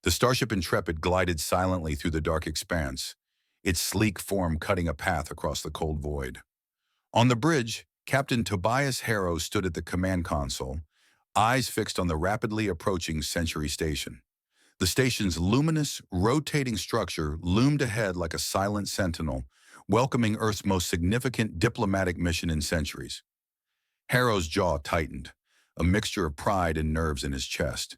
The starship Intrepid glided silently through the dark expanse, its sleek form cutting a path across the cold void. On the bridge, Captain Tobias Harrow stood at the command console, eyes fixed on the rapidly approaching Century Station. The station's luminous, rotating structure loomed ahead like a silent sentinel, welcoming Earth's most significant diplomatic mission in centuries. Harrow's jaw tightened, a mixture of pride and nerves in his chest.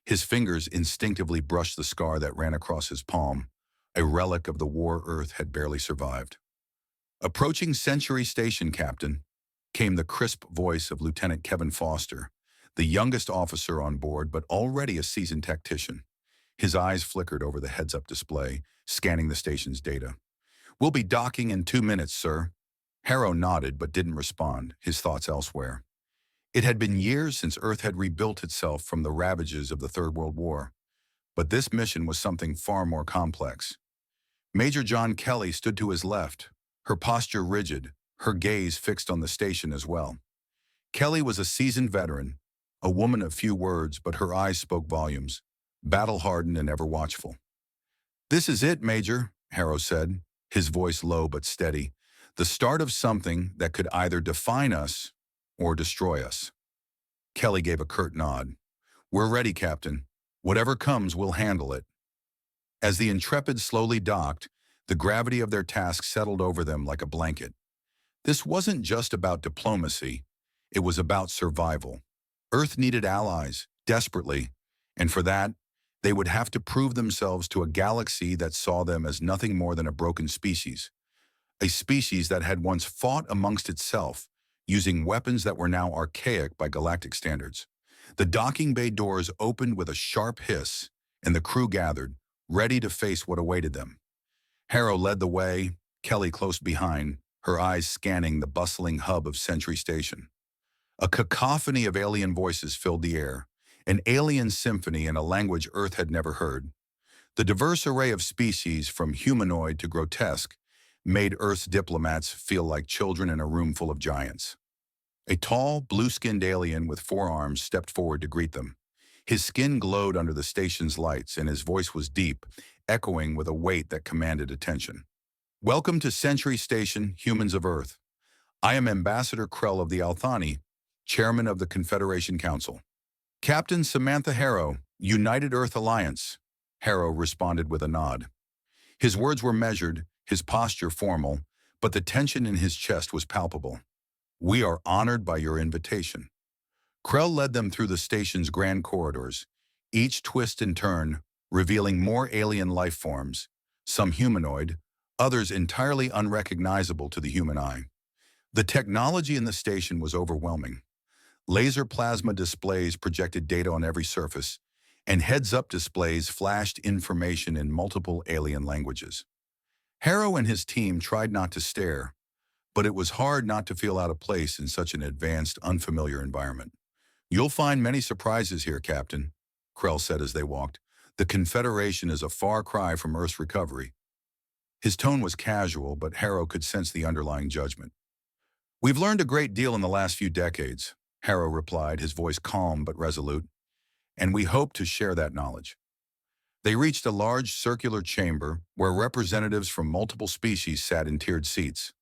His fingers instinctively brushed the scar that ran across his palm, a relic of the war Earth had barely survived. Approaching Century Station, Captain, came the crisp voice of Lieutenant Kevin Foster, the youngest officer on board but already a seasoned tactician. His eyes flickered over the heads-up display, scanning the station's data. "We'll be docking in 2 minutes, sir." Harrow nodded but didn't respond, his thoughts elsewhere. It had been years since Earth had rebuilt itself from the ravages of the Third World War, but this mission was something far more complex. Major John Kelly stood to his left, her posture rigid, her gaze fixed on the station as well. Kelly was a seasoned veteran, a woman of few words, but her eyes spoke volumes, battle-hardened and ever watchful. "This is it, Major," Harrow said, his voice low but steady. "The start of something that could either define us or destroy us." Kelly gave a curt nod. "We're ready, Captain. Whatever comes, we'll handle it." As the Intrepid slowly docked, the gravity of their task settled over them like a blanket. This wasn't just about diplomacy, it was about survival. Earth needed allies, desperately, and for that, they would have to prove themselves to a galaxy that saw them as nothing more than a broken species. A species that had once fought amongst itself, using weapons that were now archaic by galactic standards. The docking bay doors opened with a sharp hiss, and the crew gathered, ready to face what awaited them. Harrow led the way, Kelly close behind, her eyes scanning the bustling hub of Century Station. A cacophony of alien voices filled the air, an alien symphony in a language Earth had never heard. The diverse array of species, from humanoid to grotesque, made Earth's diplomats feel like children in a room full of giants. A tall, blue-skinned alien with 4 arms stepped forward to greet them. His skin glowed under the station's lights, and his voice was deep, echoing with a weight that commanded attention. "Welcome to Century Station, humans of Earth. I am Ambassador Krell of the Althani, Chairman of the Confederation Council." "Captain Samantha Harrow, United Earth Alliance," Harrow responded with a nod. His words were measured, his posture formal, but the tension in his chest was palpable. "We are honored by your invitation." Krell led them through the station's grand corridors, each twist and turn revealing more alien life forms, some humanoid, others entirely unrecognizable to the human eye. The technology in the station was overwhelming. Laser plasma displays projected data on every surface, and heads-up displays flashed information in multiple alien languages. Harrow and his team tried not to stare, but it was hard not to feel out of place in such an advanced, unfamiliar environment. "You'll find many surprises here, Captain," Krell said as they walked. "The Confederation is a far cry from Earth's recovery." His tone was casual, but Harrow could sense the underlying judgment. "We've learned a great deal in the last few decades," Harrow replied, his voice calm but resolute, "and we hope to share that knowledge." They reached a large circular chamber where representatives from multiple species sat in tiered seats.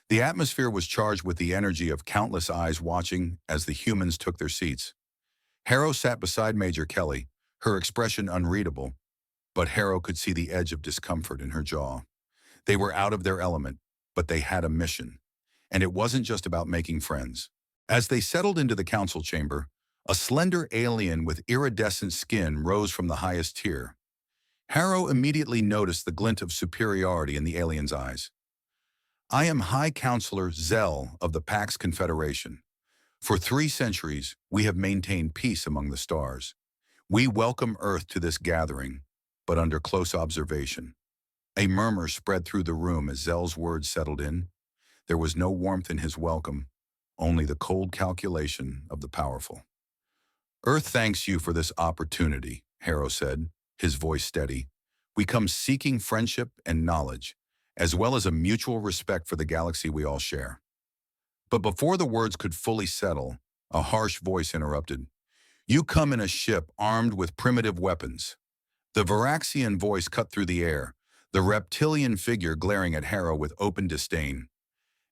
The atmosphere was charged with the energy of countless eyes watching as the humans took their seats. Harrow sat beside Major Kelly, her expression unreadable, but Harrow could see the edge of discomfort in her jaw. They were out of their element, but they had a mission. And it wasn't just about making friends. As they settled into the council chamber, a slender alien with iridescent skin rose from the highest tier. Harrow immediately noticed the glint of superiority in the alien's eyes. "I am High Counselor Zell of the Pax Confederation. For 3 centuries, we have maintained peace among the stars. We welcome Earth to this gathering, but under close observation." A murmur spread through the room as Zell's words settled in. There was no warmth in his welcome, only the cold calculation of the powerful. "Earth thanks you for this opportunity," Harrow said, his voice steady. "We come seeking friendship and knowledge, as well as a mutual respect for the galaxy we all share." But before the words could fully settle, a harsh voice interrupted. "You come in a ship armed with primitive weapons. The Varaxian voice cut through the air, the reptilian figure glaring at Harrow with open disdain.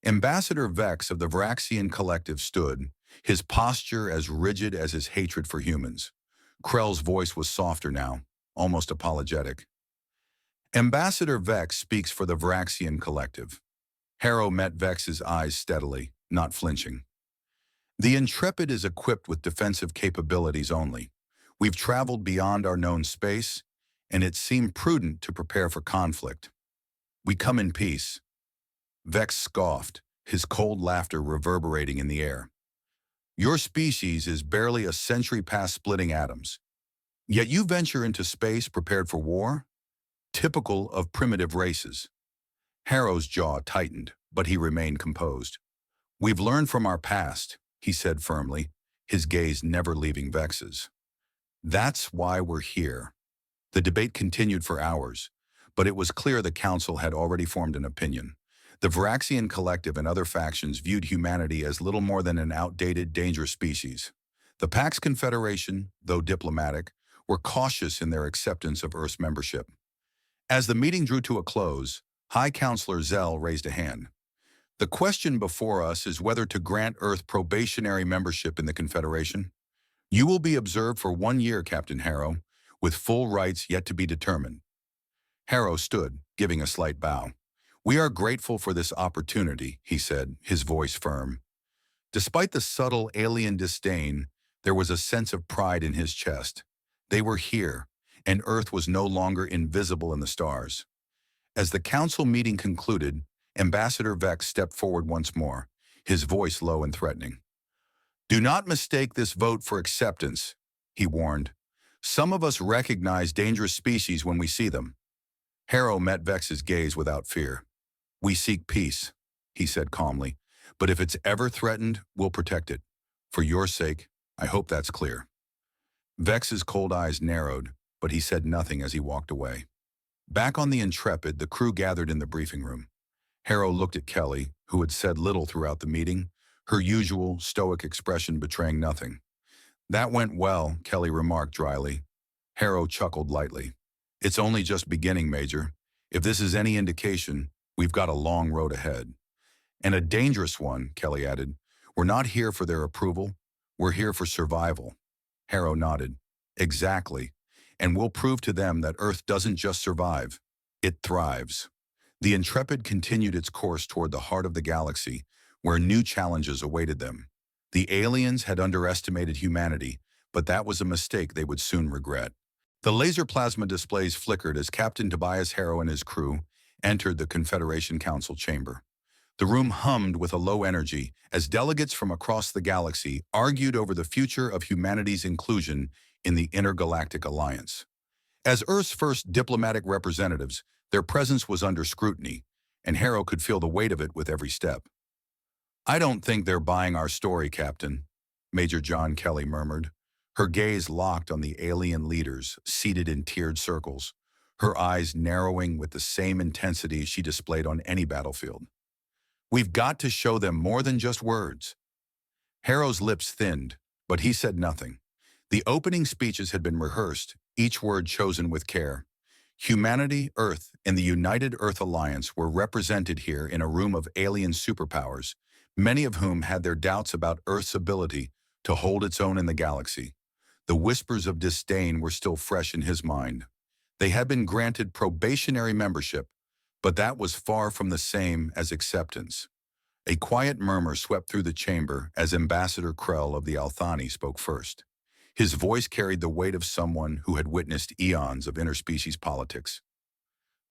Ambassador Vex of the Varaxian Collective stood, his posture as rigid as his hatred for humans. Krell's voice was softer now, almost apologetic. Ambassador Vex speaks for the Varaxian Collective. Harrow met Vex's eyes steadily, not flinching. The Intrepid is equipped with defensive capabilities only. We've traveled beyond our known space, and it seemed prudent to prepare for conflict. We come in peace. Vex scoffed, his cold laughter reverberating in the air. Your species is barely a century past splitting atoms. Yet you venture into space prepared for war? Typical of primitive races. Harrow's jaw tightened, but he remained composed. We've learned from our past, he said firmly, his gaze never leaving Vex's. That's why we're here. The debate continued for hours, but it was clear the council had already formed an opinion. The Varaxian Collective and other factions viewed humanity as little more than an outdated, dangerous species. The Pax Confederation, though diplomatic, were cautious in their acceptance of Earth's membership. As the meeting drew to a close, High Counselor Zell raised a hand. The question before us is whether to grant Earth probationary membership in the Confederation. You will be observed for 1 year, Captain Harrow, with full rights yet to be determined. Harrow stood, giving a slight bow. We are grateful for this opportunity, he said, his voice firm. Despite the subtle alien disdain, there was a sense of pride in his chest. They were here, and Earth was no longer invisible in the stars. As the council meeting concluded, Ambassador Vex stepped forward once more, his voice low and threatening. Do not mistake this vote for acceptance, he warned. Some of us recognize dangerous species when we see them. Harrow met Vex's gaze without fear. We seek peace, he said calmly, but if it's ever threatened, we'll protect it. For your sake, I hope that's clear. Vex's cold eyes narrowed, but he said nothing as he walked away. Back on the Intrepid, the crew gathered in the briefing room. Harrow looked at Kelly, who had said little throughout the meeting, her usual stoic expression betraying nothing. That went well, Kelly remarked dryly. Harrow chuckled lightly. It's only just beginning, Major. If this is any indication, we've got a long road ahead. And a dangerous one, Kelly added. We're not here for their approval. We're here for survival. Harrow nodded. Exactly. And we'll prove to them that Earth doesn't just survive. It thrives. The Intrepid continued its course toward the heart of the galaxy, where new challenges awaited them. The aliens had underestimated humanity, but that was a mistake they would soon regret. The laser plasma displays flickered as Captain Tobias Harrow and his crew entered the Confederation Council chamber. The room hummed with a low energy as delegates from across the galaxy argued over the future of humanity's inclusion in the Intergalactic Alliance. As Earth's first diplomatic representatives, their presence was under scrutiny, and Harrow could feel the weight of it with every step. I don't think they're buying our story, Captain, Major John Kelly murmured, her gaze locked on the alien leaders seated in tiered circles, her eyes narrowing with the same intensity she displayed on any battlefield. We've got to show them more than just words. Harrow's lips thinned, but he said nothing. The opening speeches had been rehearsed, each word chosen with care. Humanity, Earth, and the United Earth Alliance were represented here in a room of alien superpowers, many of whom had their doubts about Earth's ability to hold its own in the galaxy. The whispers of disdain were still fresh in his mind. They had been granted probationary membership, but that was far from the same as acceptance. A quiet murmur swept through the chamber as Ambassador Krell of the Althani spoke first. His voice carried the weight of someone who had witnessed eons of interspecies politics.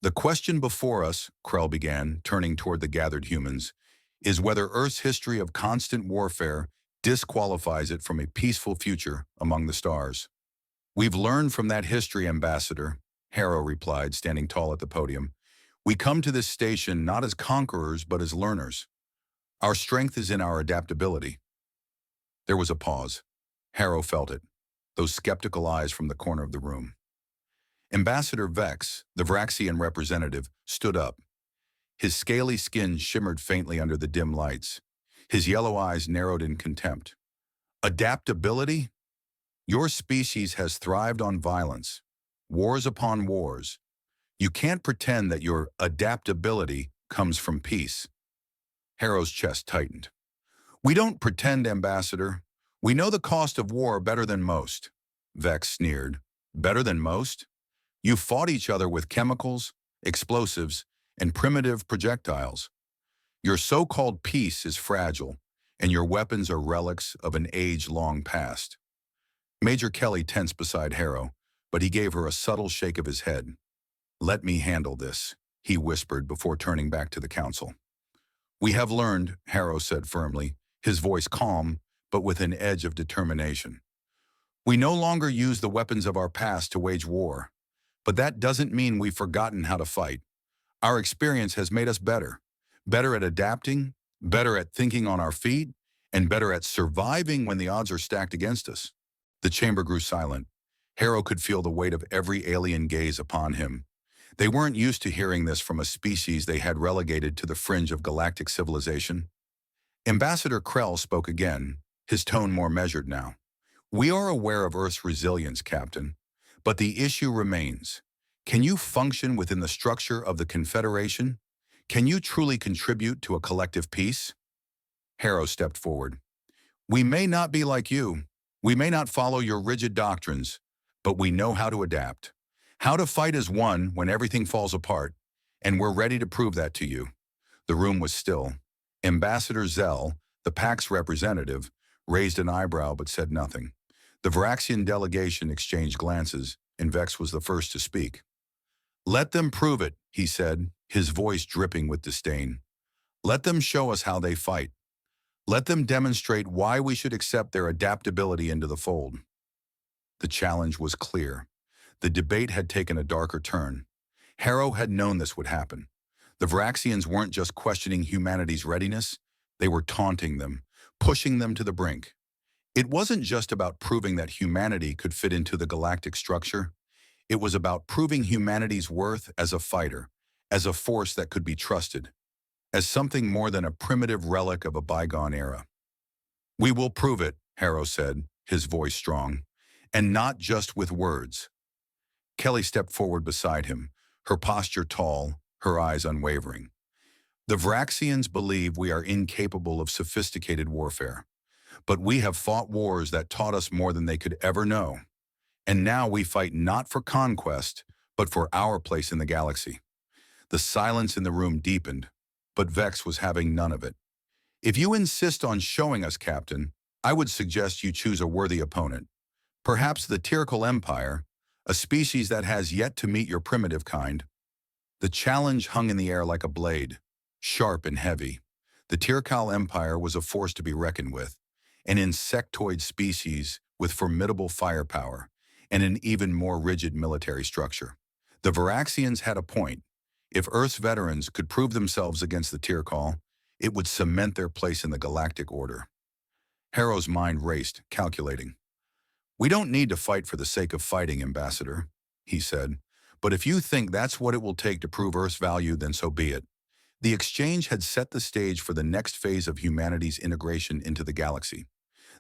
The question before us, Krell began, turning toward the gathered humans, is whether Earth's history of constant warfare disqualifies it from a peaceful future among the stars. We've learned from that history, Ambassador, Harrow replied, standing tall at the podium. We come to this station not as conquerors, but as learners. Our strength is in our adaptability. There was a pause. Harrow felt it, those skeptical eyes from the corner of the room. Ambassador Vex, the Varaxian representative, stood up. His scaly skin shimmered faintly under the dim lights. His yellow eyes narrowed in contempt. Adaptability? Your species has thrived on violence. wars upon wars. You can't pretend that your adaptability comes from peace. Harrow's chest tightened. We don't pretend, Ambassador. We know the cost of war better than most. Vex sneered. Better than most? You fought each other with chemicals, explosives, and primitive projectiles. Your so-called peace is fragile, and your weapons are relics of an age long past. Major Kelly tensed beside Harrow, but he gave her a subtle shake of his head. Let me handle this, he whispered before turning back to the council. We have learned, Harrow said firmly, his voice calm, but with an edge of determination. We no longer use the weapons of our past to wage war, but that doesn't mean we've forgotten how to fight. Our experience has made us better at adapting, better at thinking on our feet, and better at surviving when the odds are stacked against us. The chamber grew silent. Harrow could feel the weight of every alien gaze upon him. They weren't used to hearing this from a species they had relegated to the fringe of galactic civilization. Ambassador Krell spoke again, his tone more measured now. We are aware of Earth's resilience, Captain, but the issue remains. Can you function within the structure of the Confederation? Can you truly contribute to a collective peace? Harrow stepped forward. We may not be like you. We may not follow your rigid doctrines, but we know how to adapt. How to fight as one when everything falls apart, and we're ready to prove that to you. The room was still. Ambassador Zell, the PAC's representative, raised an eyebrow but said nothing. The Varaxian delegation exchanged glances, and Vex was the first to speak. Let them prove it, he said, his voice dripping with disdain. Let them show us how they fight. Let them demonstrate why we should accept their adaptability into the fold. The challenge was clear. The debate had taken a darker turn. Harrow had known this would happen. The Varaxians weren't just questioning humanity's readiness, they were taunting them, pushing them to the brink. It wasn't just about proving that humanity could fit into the galactic structure. It was about proving humanity's worth as a fighter, as a force that could be trusted, as something more than a primitive relic of a bygone era. We will prove it, Harrow said, his voice strong, and not just with words. Kelly stepped forward beside him, her posture tall, her eyes unwavering. The Varaxians believe we are incapable of sophisticated warfare, but we have fought wars that taught us more than they could ever know. And now we fight not for conquest, but for our place in the galaxy. The silence in the room deepened, but Vex was having none of it. If you insist on showing us, Captain, I would suggest you choose a worthy opponent. Perhaps the Tyrkal Empire, a species that has yet to meet your primitive kind. The challenge hung in the air like a blade, sharp and heavy. The Tyrkal Empire was a force to be reckoned with, an insectoid species with formidable firepower and an even more rigid military structure. The Varaxians had a point. If Earth's veterans could prove themselves against the Tyrkal, it would cement their place in the galactic order. Harrow's mind raced, calculating. We don't need to fight for the sake of fighting, Ambassador, he said. But if you think that's what it will take to prove Earth's value, then so be it. The exchange had set the stage for the next phase of humanity's integration into the galaxy.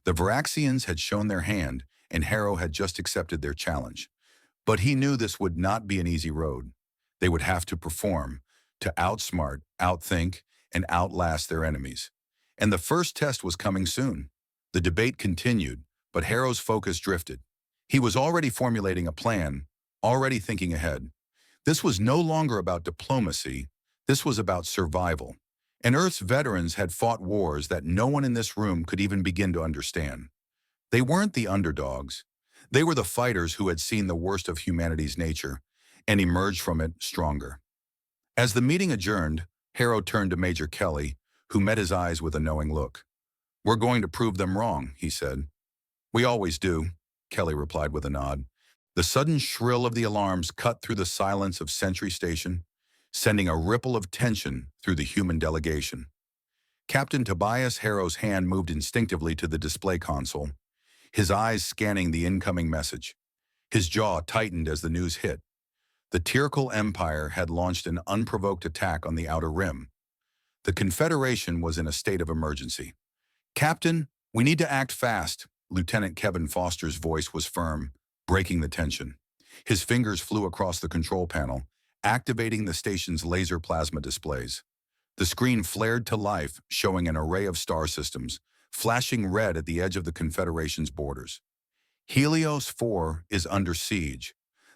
The Varaxians had shown their hand, and Harrow had just accepted their challenge. But he knew this would not be an easy road. They would have to perform, to outsmart, outthink, and outlast their enemies. And the first test was coming soon. The debate continued, but Harrow's focus drifted. He was already formulating a plan, already thinking ahead. This was no longer about diplomacy, this was about survival. And Earth's veterans had fought wars that no one in this room could even begin to understand. They weren't the underdogs. They were the fighters who had seen the worst of humanity's nature and emerged from it stronger. As the meeting adjourned, Harrow turned to Major Kelly, who met his eyes with a knowing look. We're going to prove them wrong, he said. We always do, Kelly replied with a nod. The sudden shrill of the alarms cut through the silence of Sentry Station, sending a ripple of tension through the human delegation. Captain Tobias Harrow's hand moved instinctively to the display console, his eyes scanning the incoming message. His jaw tightened as the news hit. The Tyrkal Empire had launched an unprovoked attack on the Outer Rim. The Confederation was in a state of emergency. Captain, we need to act fast. Lieutenant Kevin Foster's voice was firm, breaking the tension. His fingers flew across the control panel, activating the station's laser plasma displays. The screen flared to life, showing an array of star systems, flashing red at the edge of the Confederation's borders. Helios 4 is under siege.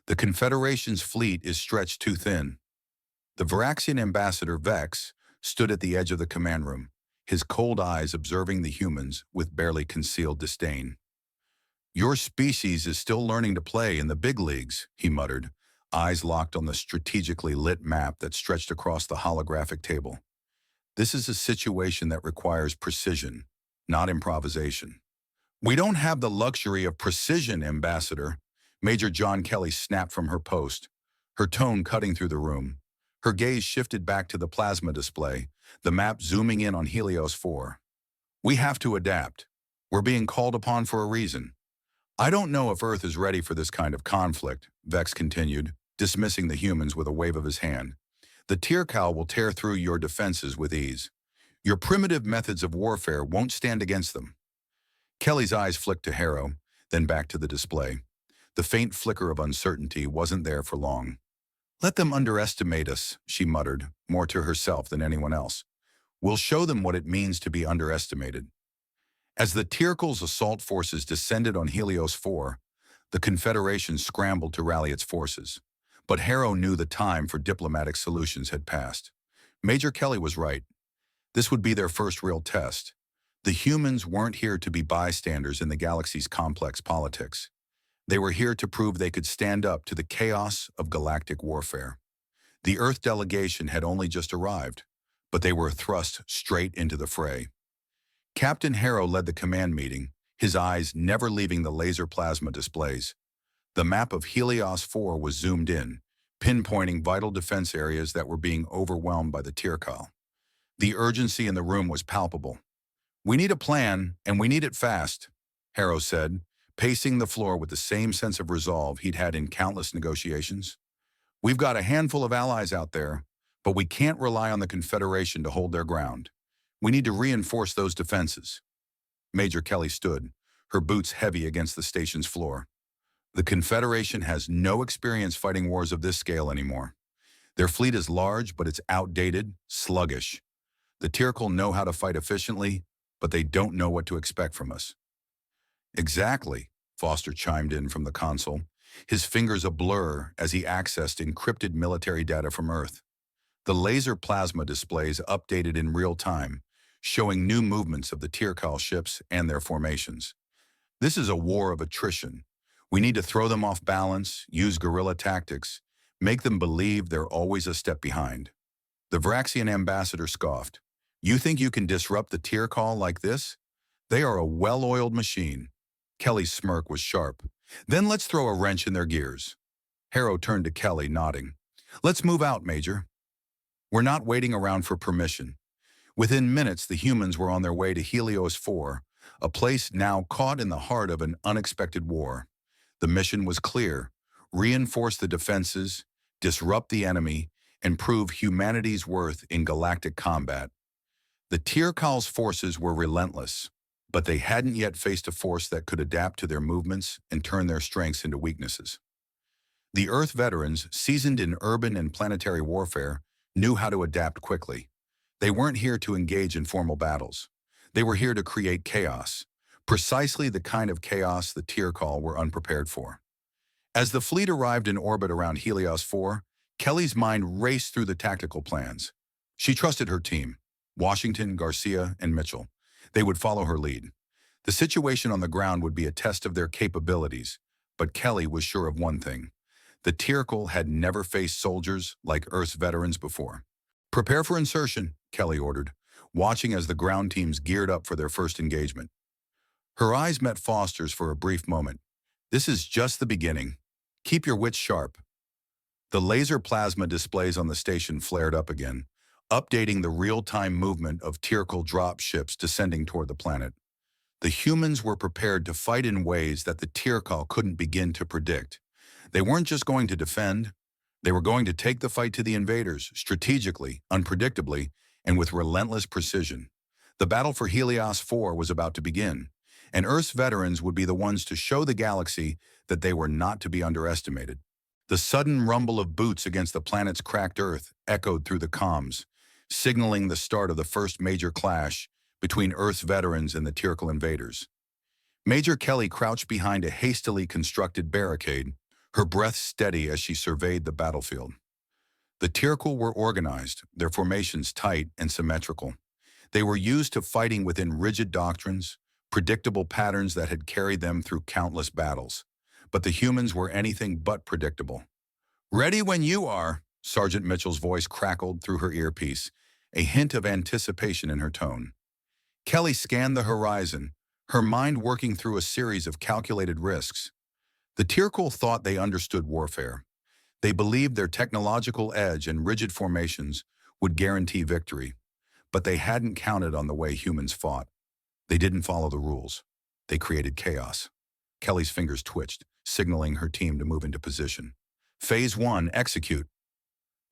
The Confederation's fleet is stretched too thin. The Varaxian ambassador Vex stood at the edge of the command room, his cold eyes observing the humans with barely concealed disdain. "Your species is still learning to play in the big leagues," he muttered, eyes locked on the strategically lit map that stretched across the holographic table. "This is a situation that requires precision, not improvisation." "We don't have the luxury of precision, Ambassador," Major John Kelly snapped from her post, her tone cutting through the room. Her gaze shifted back to the plasma display, the map zooming in on Helios 4. "We have to adapt. We're being called upon for a reason." "I don't know if Earth is ready for this kind of conflict," Vex continued, dismissing the humans with a wave of his hand. "The Tirkal will tear through your defenses with ease. Your primitive methods of warfare won't stand against them." Kelly's eyes flicked to Harrow, then back to the display. The faint flicker of uncertainty wasn't there for long. "Let them underestimate us," she muttered, more to herself than anyone else. "We'll show them what it means to be underestimated." As the Tirkal's assault forces descended on Helios 4, the Confederation scrambled to rally its forces. But Harrow knew the time for diplomatic solutions had passed. Major Kelly was right. This would be their first real test. The humans weren't here to be bystanders in the galaxy's complex politics. They were here to prove they could stand up to the chaos of galactic warfare. The Earth delegation had only just arrived, but they were thrust straight into the fray. Captain Harrow led the command meeting, his eyes never leaving the laser plasma displays. The map of Helios 4 was zoomed in, pinpointing vital defense areas that were being overwhelmed by the Tirkal. The urgency in the room was palpable. "We need a plan, and we need it fast," Harrow said, pacing the floor with the same sense of resolve he'd had in countless negotiations. "We've got a handful of allies out there, but we can't rely on the Confederation to hold their ground. We need to reinforce those defenses." Major Kelly stood, her boots heavy against the station's floor. "The Confederation has no experience fighting wars of this scale anymore. Their fleet is large, but it's outdated, sluggish. The Tirkal know how to fight efficiently, but they don't know what to expect from us." "Exactly," Foster chimed in from the console, his fingers a blur as he accessed encrypted military data from Earth. The laser plasma displays updated in real time, showing new movements of the Tirkal ships and their formations. "This is a war of attrition. We need to throw them off balance, use guerrilla tactics, make them believe they're always a step behind." The Varaxian ambassador scoffed. "You think you can disrupt the Tirkal like this? They are a well-oiled machine." Kelly's smirk was sharp. "Then let's throw a wrench in their gears." Harrow turned to Kelly, nodding. "Let's move out, Major." "We're not waiting around for permission." Within minutes, the humans were on their way to Helios 4, a place now caught in the heart of an unexpected war. The mission was clear: reinforce the defenses, disrupt the enemy, and prove humanity's worth in galactic combat. The Tirkal's forces were relentless, but they hadn't yet faced a force that could adapt to their movements and turn their strengths into weaknesses. The Earth veterans, seasoned in urban and planetary warfare, knew how to adapt quickly. They weren't here to engage in formal battles. They were here to create chaos, precisely the kind of chaos the Tirkal were unprepared for. As the fleet arrived in orbit around Helios 4, Kelly's mind raced through the tactical plans. She trusted her team, Washington, Garcia, and Mitchell. They would follow her lead. The situation on the ground would be a test of their capabilities, but Kelly was sure of one thing: the Tirkal had never faced soldiers like Earth's veterans before. "Prepare for insertion," Kelly ordered, watching as the ground teams geared up for their first engagement. Her eyes met Foster's for a brief moment. "This is just the beginning. Keep your wits sharp." The laser plasma displays on the station flared up again, updating the real-time movement of Tirkal drop ships descending toward the planet. The humans were prepared to fight in ways that the Tirkal couldn't begin to predict. They weren't just going to defend. They were going to take the fight to the invaders, strategically, unpredictably, and with relentless precision. The battle for Helios 4 was about to begin, and Earth's veterans would be the ones to show the galaxy that they were not to be underestimated. The sudden rumble of boots against the planet's cracked earth echoed through the comms, signaling the start of the first major clash between Earth's veterans and the Tyrkal invaders. Major Kelly crouched behind a hastily constructed barricade, her breath steady as she surveyed the battlefield. The Tyrkal were organized, their formations tight and symmetrical. They were used to fighting within rigid doctrines, predictable patterns that had carried them through countless battles. But the humans were anything but predictable. "Ready when you are," Sergeant Mitchell's voice crackled through her earpiece, a hint of anticipation in her tone. Kelly scanned the horizon, her mind working through a series of calculated risks. The Tyrkal thought they understood warfare. They believed their technological edge and rigid formations would guarantee victory, but they hadn't counted on the way humans fought. They didn't follow the rules. They created chaos. Kelly's fingers twitched, signaling her team to move into position. Phase 1, execute.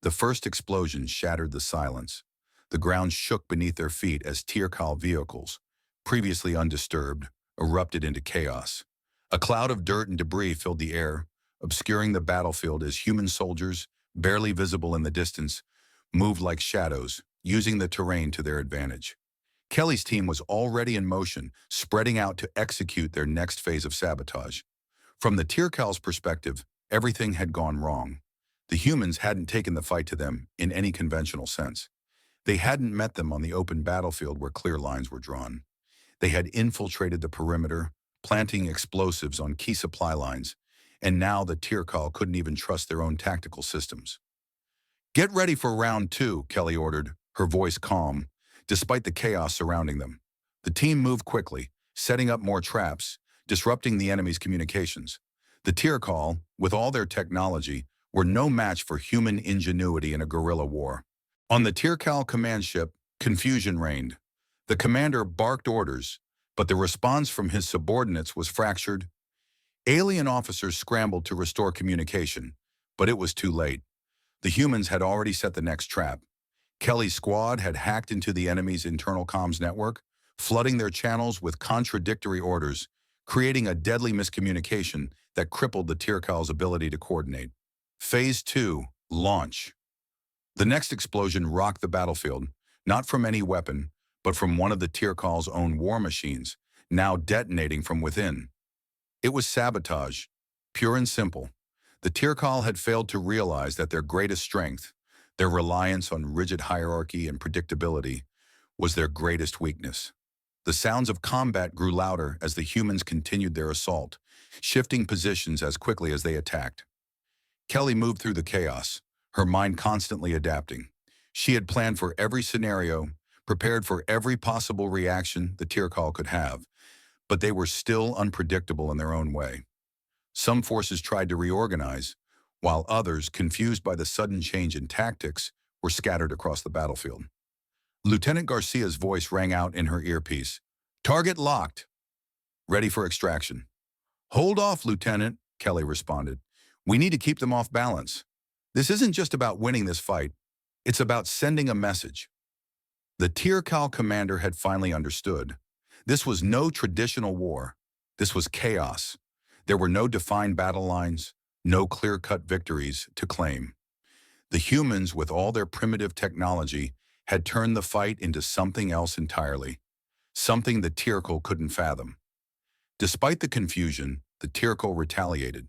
The first explosion shattered the silence. The ground shook beneath their feet as Tyrkal vehicles, previously undisturbed, erupted into chaos. A cloud of dirt and debris filled the air, obscuring the battlefield as human soldiers, barely visible in the distance, moved like shadows, using the terrain to their advantage. Kelly's team was already in motion, spreading out to execute their next phase of sabotage. From the Tyrkal's perspective, everything had gone wrong. The humans hadn't taken the fight to them in any conventional sense. They hadn't met them on the open battlefield where clear lines were drawn. They had infiltrated the perimeter, planting explosives on key supply lines, and now the Tyrkal couldn't even trust their own tactical systems. "Get ready for round 2, Kelly ordered, her voice calm, despite the chaos surrounding them. The team moved quickly, setting up more traps, disrupting the enemy's communications. The Tyrkal, with all their technology, were no match for human ingenuity in a guerrilla war. On the Tyrkal command ship, confusion reigned. The commander barked orders, but the response from his subordinates was fractured. Alien officers scrambled to restore communication, but it was too late. The humans had already set the next trap. Kelly's squad had hacked into the enemy's internal comms network, flooding their channels with contradictory orders, creating a deadly miscommunication that crippled the Tyrkal's ability to coordinate. Phase 2, launch. The next explosion rocked the battlefield, not from any weapon, but from one of the Tyrkal's own war machines, now detonating from within. It was sabotage, pure and simple. The Tyrkal had failed to realize that their greatest strength, their reliance on rigid hierarchy and predictability, was their greatest weakness. The sounds of combat grew louder as the humans continued their assault, shifting positions as quickly as they attacked. Kelly moved through the chaos, her mind constantly adapting. She had planned for every scenario, prepared for every possible reaction the Tyrkal could have, but they were still unpredictable in their own way. Some forces tried to reorganize, while others, confused by the sudden change in tactics, were scattered across the battlefield. Lieutenant Garcia's voice rang out in her earpiece. "Target locked. Ready for extraction." "Hold off, Lieutenant," Kelly responded. "We need to keep them off balance. This isn't just about winning this fight. It's about sending a message." The Tyrkal commander had finally understood. This was no traditional war. This was chaos. There were no defined battle lines, no clear-cut victories to claim. The humans, with all their primitive technology, had turned the fight into something else entirely, something the Tyrkal couldn't fathom. Despite the confusion, the Tyrkal retaliated.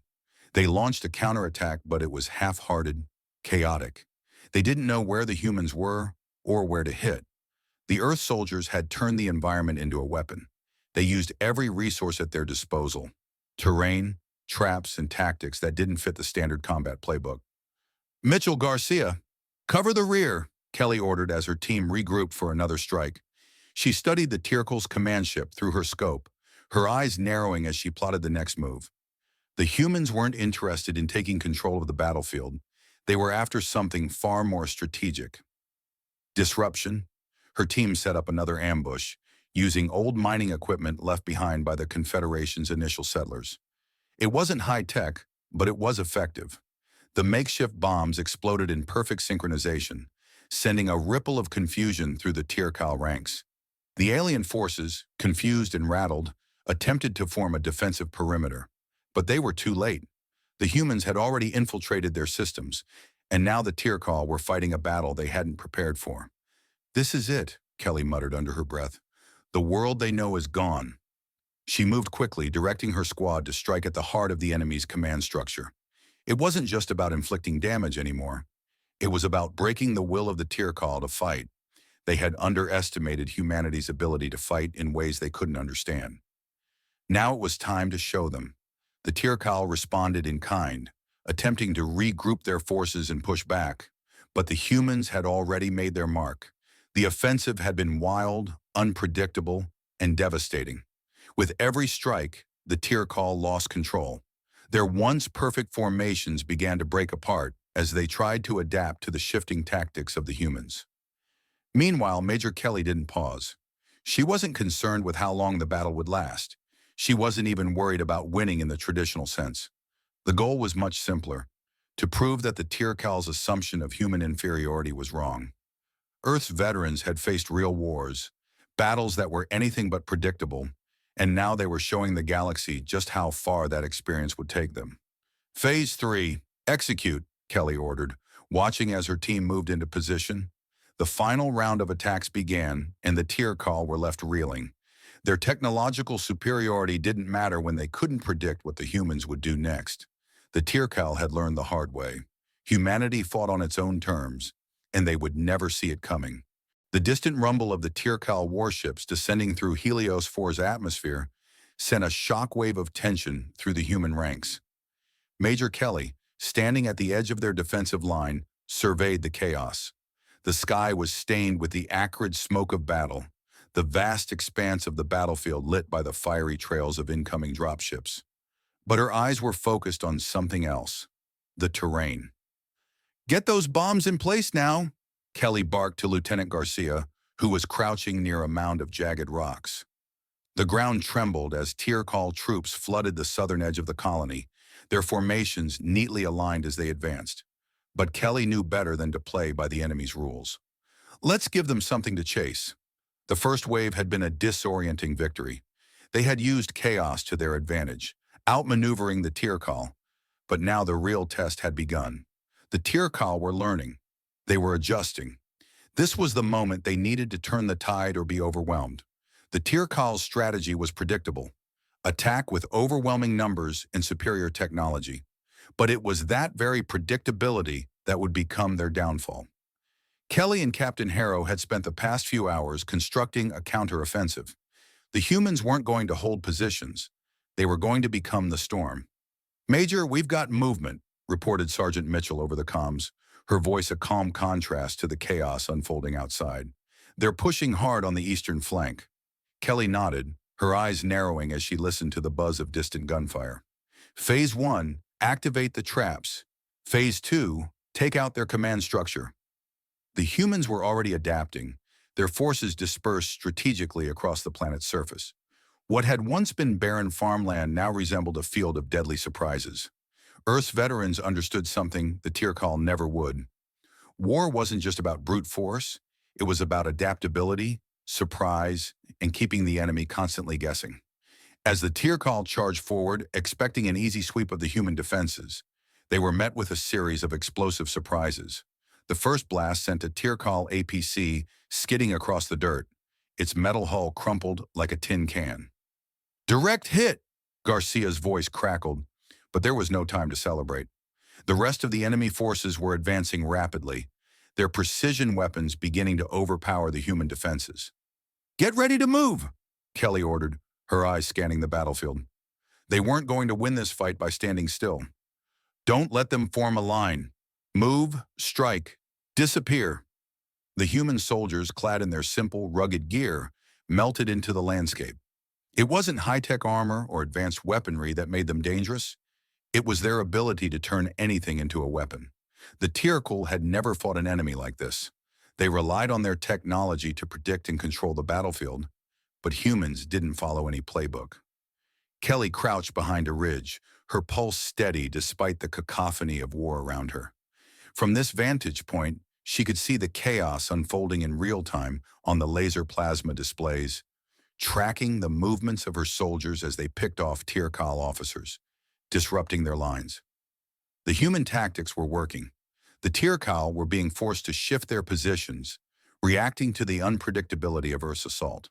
They launched a counterattack, but it was half-hearted, chaotic. They didn't know where the humans were or where to hit. The Earth soldiers had turned the environment into a weapon. They used every resource at their disposal: terrain, traps, and tactics that didn't fit the standard combat playbook. "Mitchell, Garcia, cover the rear," Kelly ordered as her team regrouped for another strike. She studied the Tyrkal's command ship through her scope, her eyes narrowing as she plotted the next move. The humans weren't interested in taking control of the battlefield. They were after something far more strategic. Disruption. Her team set up another ambush, using old mining equipment left behind by the Confederation's initial settlers. It wasn't high-tech, but it was effective. The makeshift bombs exploded in perfect synchronization, sending a ripple of confusion through the Tyrkal ranks. The alien forces, confused and rattled, attempted to form a defensive perimeter, but they were too late. The humans had already infiltrated their systems, and now the Tirkal were fighting a battle they hadn't prepared for. "This is it," Kelly muttered under her breath. "The world they know is gone." She moved quickly, directing her squad to strike at the heart of the enemy's command structure. It wasn't just about inflicting damage anymore. It was about breaking the will of the Tirkal to fight. They had underestimated humanity's ability to fight in ways they couldn't understand. Now it was time to show them. The Tirkal responded in kind, attempting to regroup their forces and push back. But the humans had already made their mark. The offensive had been wild, unpredictable, and devastating. With every strike, the Tirkal lost control. Their once perfect formations began to break apart as they tried to adapt to the shifting tactics of the humans. Meanwhile, Major Kelly didn't pause. She wasn't concerned with how long the battle would last. She wasn't even worried about winning in the traditional sense. The goal was much simpler: to prove that the Tirkal's assumption of human inferiority was wrong. Earth's veterans had faced real wars, battles that were anything but predictable, and now they were showing the galaxy just how far that experience would take them. "Phase 3, execute," Kelly ordered, watching as her team moved into position. The final round of attacks began, and the Tirkal were left reeling. Their technological superiority didn't matter when they couldn't predict what the humans would do next. The Tirkal had learned the hard way. Humanity fought on its own terms, and they would never see it coming. The distant rumble of the Tirkal warships descending through Helios 4's atmosphere sent a shockwave of tension through the human ranks. Major Kelly, standing at the edge of their defensive line, surveyed the chaos. The sky was stained with the acrid smoke of battle, the vast expanse of the battlefield lit by the fiery trails of incoming dropships. But her eyes were focused on something else: the terrain. "Get those bombs in place now," Kelly barked to Lieutenant Garcia, who was crouching near a mound of jagged rocks. The ground trembled as Tirkal troops flooded the southern edge of the colony, their formations neatly aligned as they advanced. But Kelly knew better than to play by the enemy's rules. "Let's give them something to chase." The first wave had been a disorienting victory. They had used chaos to their advantage, outmaneuvering the Tirkal. But now the real test had begun. The Tirkal were learning. They were adjusting. This was the moment they needed to turn the tide or be overwhelmed. The Tirkal's strategy was predictable: attack with overwhelming numbers and superior technology. But it was that very predictability that would become their downfall. Kelly and Captain Harrow had spent the past few hours constructing a counteroffensive. The humans weren't going to hold positions. They were going to become the storm. "Major, we've got movement," reported Sergeant Mitchell over the comms, her voice a calm contrast to the chaos unfolding outside. "They're pushing hard on the eastern flank." Kelly nodded, her eyes narrowing as she listened to the buzz of distant gunfire. "Phase 1, activate the traps. Phase 2, take out their command structure." The humans were already adapting, their forces dispersed strategically across the planet's surface. What had once been barren farmland now resembled a field of deadly surprises. Earth's veterans understood something the Tirkal never would. War wasn't just about brute force, it was about adaptability, surprise, and keeping the enemy constantly guessing. As the Tirkal charged forward, expecting an easy sweep of the human defenses, they were met with a series of explosive surprises. The first blast sent a Tirkal APC skidding across the dirt, its metal hull crumpled like a tin can. "Direct hit!" Garcia's voice crackled, but there was no time to celebrate. The rest of the enemy forces were advancing rapidly, their precision weapons beginning to overpower the human defenses. "Get ready to move," Kelly ordered, her eyes scanning the battlefield. They weren't going to win this fight by standing still. "Don't let them form a line. Move, strike, disappear." The human soldiers, clad in their simple, rugged gear, melted into the landscape. It wasn't high-tech armor or advanced weaponry that made them dangerous. It was their ability to turn anything into a weapon. The Tirkal had never fought an enemy like this. They relied on their technology to predict and control the battlefield, but humans didn't follow any playbook. Kelly crouched behind a ridge, her pulse steady despite the cacophony of war around her. From this vantage point, she could see the chaos unfolding in real time on the laser plasma displays, tracking the movements of her soldiers as they picked off Tirkal officers, disrupting their lines. The human tactics were working. The Tirkal were being forced to shift their positions, reacting to the unpredictability of Earth's assault.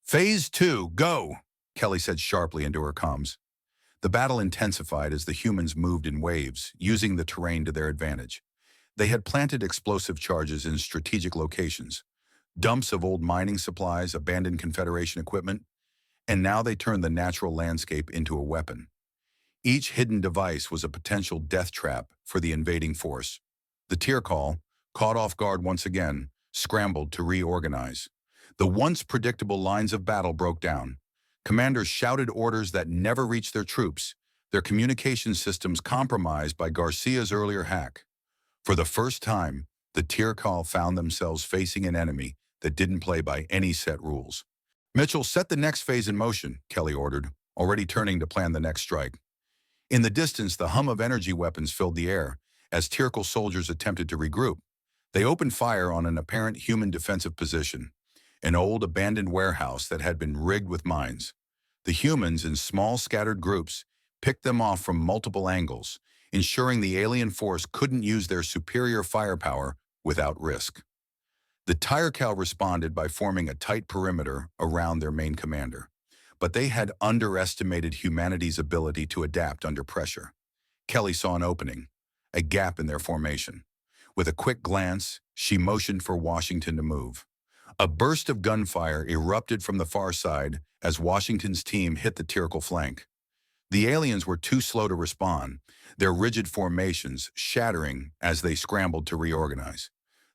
Phase 2, go, Kelly said sharply into her comms. The battle intensified as the humans moved in waves, using the terrain to their advantage. They had planted explosive charges in strategic locations, dumps of old mining supplies, abandoned Confederation equipment, and now they turned the natural landscape into a weapon. Each hidden device was a potential death trap for the invading force. The Tirkal, caught off guard once again, scrambled to reorganize. The once predictable lines of battle broke down. Commanders shouted orders that never reached their troops, their communication systems compromised by Garcia's earlier hack. For the first time, the Tirkal found themselves facing an enemy that didn't play by any set rules. Mitchell, set the next phase in motion, Kelly ordered, already turning to plan the next strike. In the distance, the hum of energy weapons filled the air as Tirkal soldiers attempted to regroup. They opened fire on an apparent human defensive position, an old abandoned warehouse that had been rigged with mines. The humans, in small scattered groups, picked them off from multiple angles, ensuring the alien force couldn't use their superior firepower without risk. The Tirkal responded by forming a tight perimeter around their main commander, but they had underestimated humanity's ability to adapt under pressure. Kelly saw an opening, a gap in their formation. With a quick glance, she motioned for Washington to move. A burst of gunfire erupted from the far side as Washington's team hit the Tirkal flank. The aliens were too slow to respond, their rigid formations shattering as they scrambled to reorganize.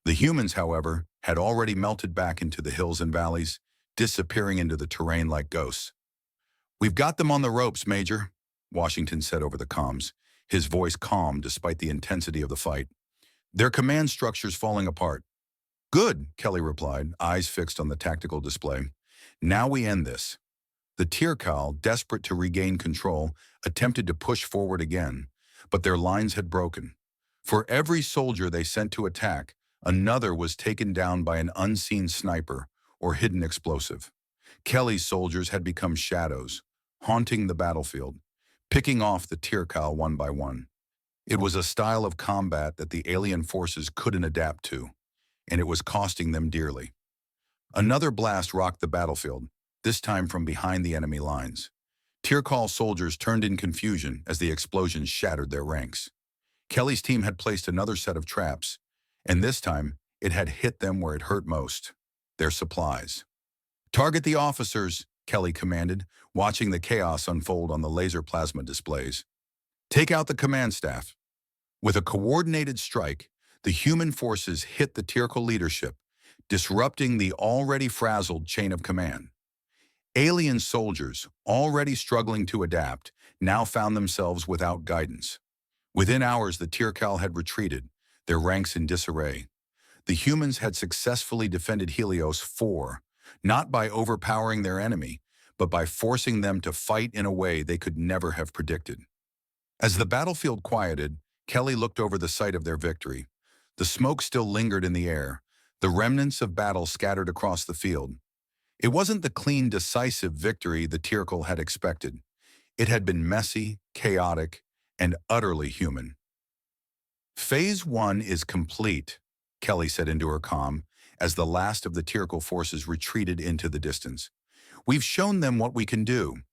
The humans, however, had already melted back into the hills and valleys, disappearing into the terrain like ghosts. "We've got them on the ropes, Major," Washington said over the comms, his voice calm despite the intensity of the fight. "Their command structure's falling apart." "Good," Kelly replied, eyes fixed on the tactical display. "Now we end this." The Tirkal, desperate to regain control, attempted to push forward again, but their lines had broken. For every soldier they sent to attack, another was taken down by an unseen sniper or hidden explosive. Kelly's soldiers had become shadows, haunting the battlefield, picking off the Tirkal one by one. It was a style of combat that the alien forces couldn't adapt to, and it was costing them dearly. Another blast rocked the battlefield, this time from behind the enemy lines. Tirkal soldiers turned in confusion as the explosions shattered their ranks. Kelly's team had placed another set of traps, and this time it had hit them where it hurt most, their supplies. "Target the officers," Kelly commanded, watching the chaos unfold on the laser plasma displays. "Take out the command staff." With a coordinated strike, the human forces hit the Tirkal leadership, disrupting the already frazzled chain of command. Alien soldiers, already struggling to adapt, now found themselves without guidance. Within hours, the Tirkal had retreated, their ranks in disarray. The humans had successfully defended Helios 4, not by overpowering their enemy, but by forcing them to fight in a way they could never have predicted. As the battlefield quieted, Kelly looked over the site of their victory. The smoke still lingered in the air, the remnants of battle scattered across the field. It wasn't the clean, decisive victory the Tirkal had expected. It had been messy, chaotic, and utterly human. "Phase 1 is complete," Kelly said into her comm, as the last of the Tirkal forces retreated into the distance. "We've shown them what we can do."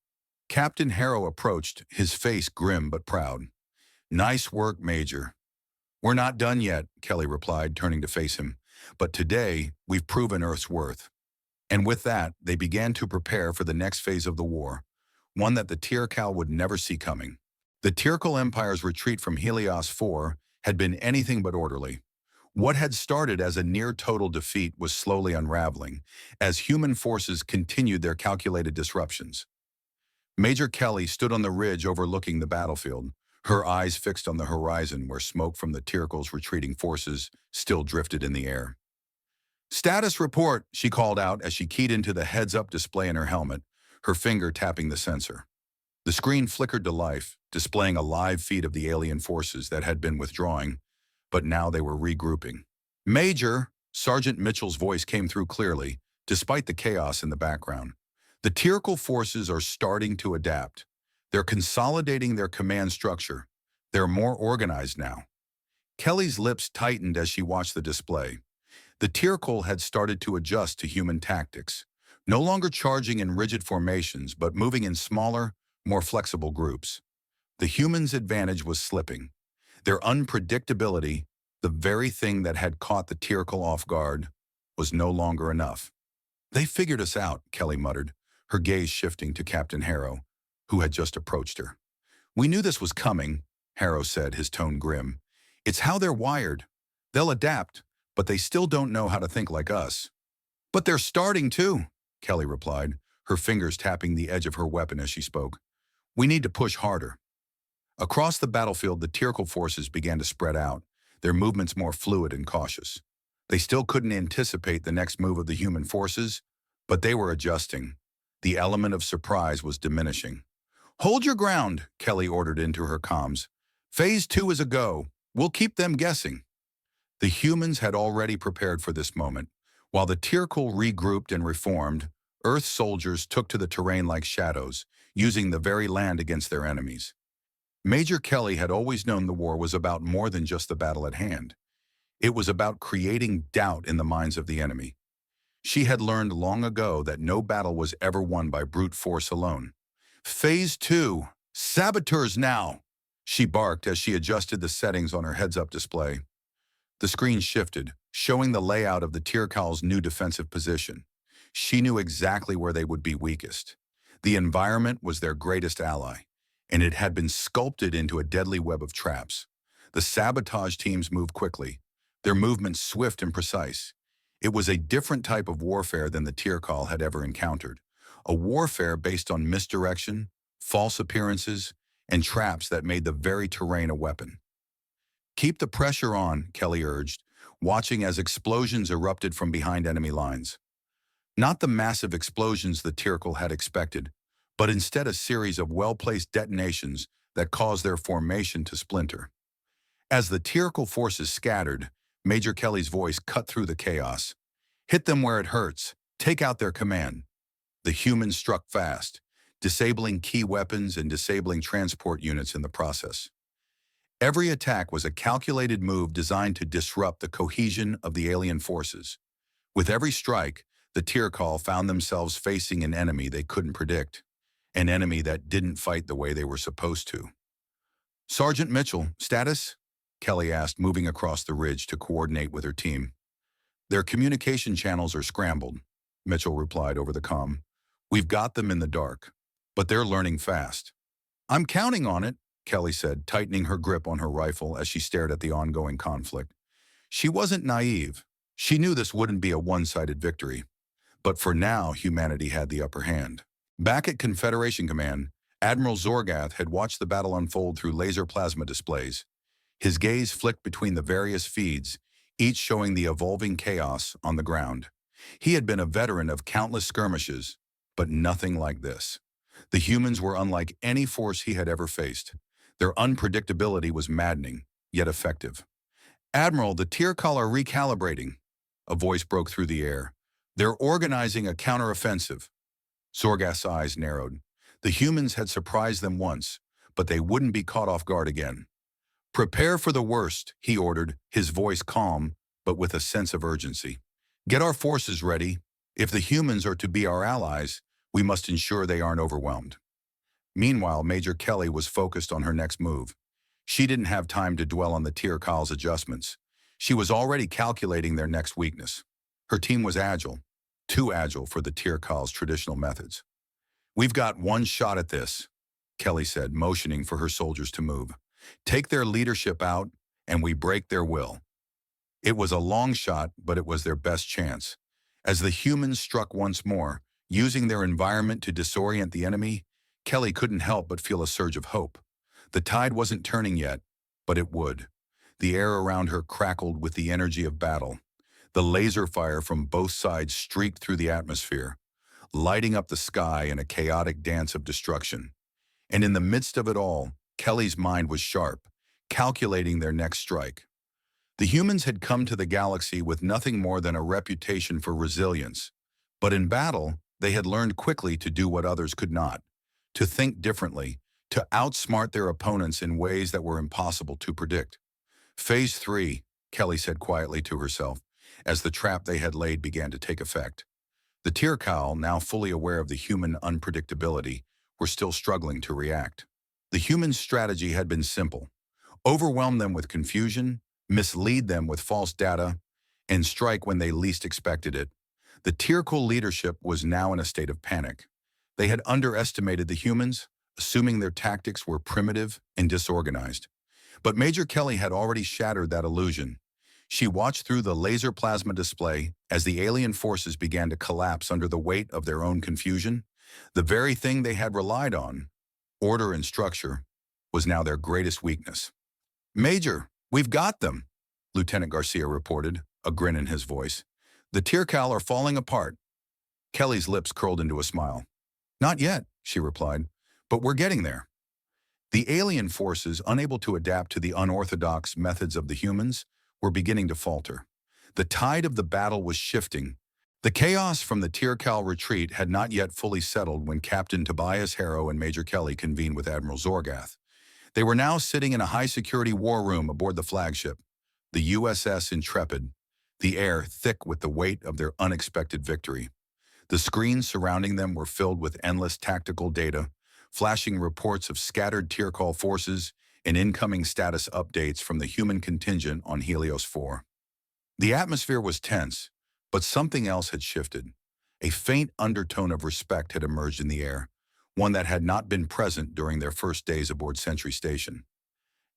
Captain Harrow approached, his face grim but proud. "Nice work, Major." "We're not done yet," Kelly replied, turning to face him. "But today, we've proven Earth's worth." And with that, they began to prepare for the next phase of the war, one that the Tirkal would never see coming. The Tirkal Empire's retreat from Helios 4 had been anything but orderly. What had started as a near-total defeat was slowly unraveling, as human forces continued their calculated disruptions. Major Kelly stood on the ridge overlooking the battlefield, her eyes fixed on the horizon where smoke from the Tirkal's retreating forces still drifted in the air. "Status report," she called out as she keyed into the heads-up display in her helmet, her finger tapping the sensor. The screen flickered to life, displaying a live feed of the alien forces that had been withdrawing, but now they were regrouping. "Major," Sergeant Mitchell's voice came through clearly, despite the chaos in the background. "The Tirkal forces are starting to adapt. They're consolidating their command structure, They're more organized now. Kelly's lips tightened as she watched the display. The Tyrkol had started to adjust to human tactics, no longer charging in rigid formations but moving in smaller, more flexible groups. The humans' advantage was slipping. Their unpredictability, the very thing that had caught the Tyrkol off guard, was no longer enough. "They figured us out," Kelly muttered, her gaze shifting to Captain Harrow, who had just approached her. "We knew this was coming," Harrow said, his tone grim. "It's how they're wired. They'll adapt, but they still don't know how to think like us." "But they're starting to," Kelly replied, her fingers tapping the edge of her weapon as she spoke. "We need to push harder." Across the battlefield, the Tyrkol forces began to spread out, their movements more fluid and cautious. They still couldn't anticipate the next move of the human forces, but they were adjusting. The element of surprise was diminishing. "Hold your ground," Kelly ordered into her comms. "Phase 2 is a go. We'll keep them guessing." The humans had already prepared for this moment. While the Tyrkol regrouped and reformed, Earth soldiers took to the terrain like shadows, using the very land against their enemies. Major Kelly had always known the war was about more than just the battle at hand. It was about creating doubt in the minds of the enemy. She had learned long ago that no battle was ever won by brute force alone. "Phase 2, saboteurs now!" she barked as she adjusted the settings on her heads-up display. The screen shifted, showing the layout of the Tyrkol's new defensive position. She knew exactly where they would be weakest. The environment was their greatest ally, and it had been sculpted into a deadly web of traps. The sabotage teams moved quickly, their movements swift and precise. It was a different type of warfare than the Tyrkol had ever encountered, a warfare based on misdirection, false appearances, and traps that made the very terrain a weapon. "Keep the pressure on," Kelly urged, watching as explosions erupted from behind enemy lines. Not the massive explosions the Tyrkol had expected, but instead a series of well-placed detonations that caused their formation to splinter. As the Tyrkol forces scattered, Major Kelly's voice cut through the chaos. "Hit them where it hurts. Take out their command." The humans struck fast, disabling key weapons and disabling transport units in the process. Every attack was a calculated move designed to disrupt the cohesion of the alien forces. With every strike, the Tyrkol found themselves facing an enemy they couldn't predict, an enemy that didn't fight the way they were supposed to. "Sergeant Mitchell, status?" Kelly asked, moving across the ridge to coordinate with her team. "Their communication channels are scrambled," Mitchell replied over the comm. "We've got them in the dark, but they're learning fast." "I'm counting on it," Kelly said, tightening her grip on her rifle as she stared at the ongoing conflict. She wasn't naive. She knew this wouldn't be a one-sided victory. But for now, humanity had the upper hand. Back at Confederation Command, Admiral Zorgath had watched the battle unfold through laser plasma displays. His gaze flicked between the various feeds, each showing the evolving chaos on the ground. He had been a veteran of countless skirmishes, but nothing like this. The humans were unlike any force he had ever faced. Their unpredictability was maddening, yet effective. "Admiral, the Tyrkol are recalibrating." A voice broke through the air. "They're organizing a counteroffensive." Zorgath's eyes narrowed. The humans had surprised them once, but they wouldn't be caught off guard again. "Prepare for the worst," he ordered, his voice calm, but with a sense of urgency. "Get our forces ready. If the humans are to be our allies, we must ensure they aren't overwhelmed." Meanwhile, Major Kelly was focused on her next move. She didn't have time to dwell on the Tyrkol's adjustments. She was already calculating their next weakness. Her team was agile, too agile for the Tyrkol's traditional methods. "We've got one shot at this," Kelly said, motioning for her soldiers to move. "Take their leadership out, and we break their will." It was a long shot, but it was their best chance. As the humans struck once more, using their environment to disorient the enemy, Kelly couldn't help but feel a surge of hope. The tide wasn't turning yet, but it would. The air around her crackled with the energy of battle. The laser fire from both sides streaked through the atmosphere, lighting up the sky in a chaotic dance of destruction. And in the midst of it all, Kelly's mind was sharp, calculating their next strike. The humans had come to the galaxy with nothing more than a reputation for resilience, but in battle, they had learned quickly to do what others could not, to think differently, to outsmart their opponents in ways that were impossible to predict. Phase 3, Kelly said quietly to herself, as the trap they had laid began to take effect. The Tirkal, now fully aware of the human unpredictability, were still struggling to react. The human strategy had been simple: overwhelm them with confusion, mislead them with false data, and strike when they least expected it. The Tirkal leadership was now in a state of panic. They had underestimated the humans, assuming their tactics were primitive and disorganized. But Major Kelly had already shattered that illusion. She watched through the laser plasma display as the alien forces began to collapse under the weight of their own confusion. The very thing they had relied on, order and structure, was now their greatest weakness. "Major, we've got them," Lieutenant Garcia reported, a grin in his voice. "The Tirkal are falling apart." Kelly's lips curled into a smile. "Not yet," she replied, "but we're getting there." The alien forces, unable to adapt to the unorthodox methods of the humans, were beginning to falter. The tide of the battle was shifting. The chaos from the Tirkal retreat had not yet fully settled when Captain Tobias Harrow and Major Kelly convened with Admiral Zorgath. They were now sitting in a high-security war room aboard the flagship, the USS Intrepid, the air thick with the weight of their unexpected victory. The screens surrounding them were filled with endless tactical data, flashing reports of scattered Tirkal forces and incoming status updates from the human contingent on Helios 4. The atmosphere was tense, but something else had shifted. A faint undertone of respect had emerged in the air, one that had not been present during their first days aboard Sentry Station.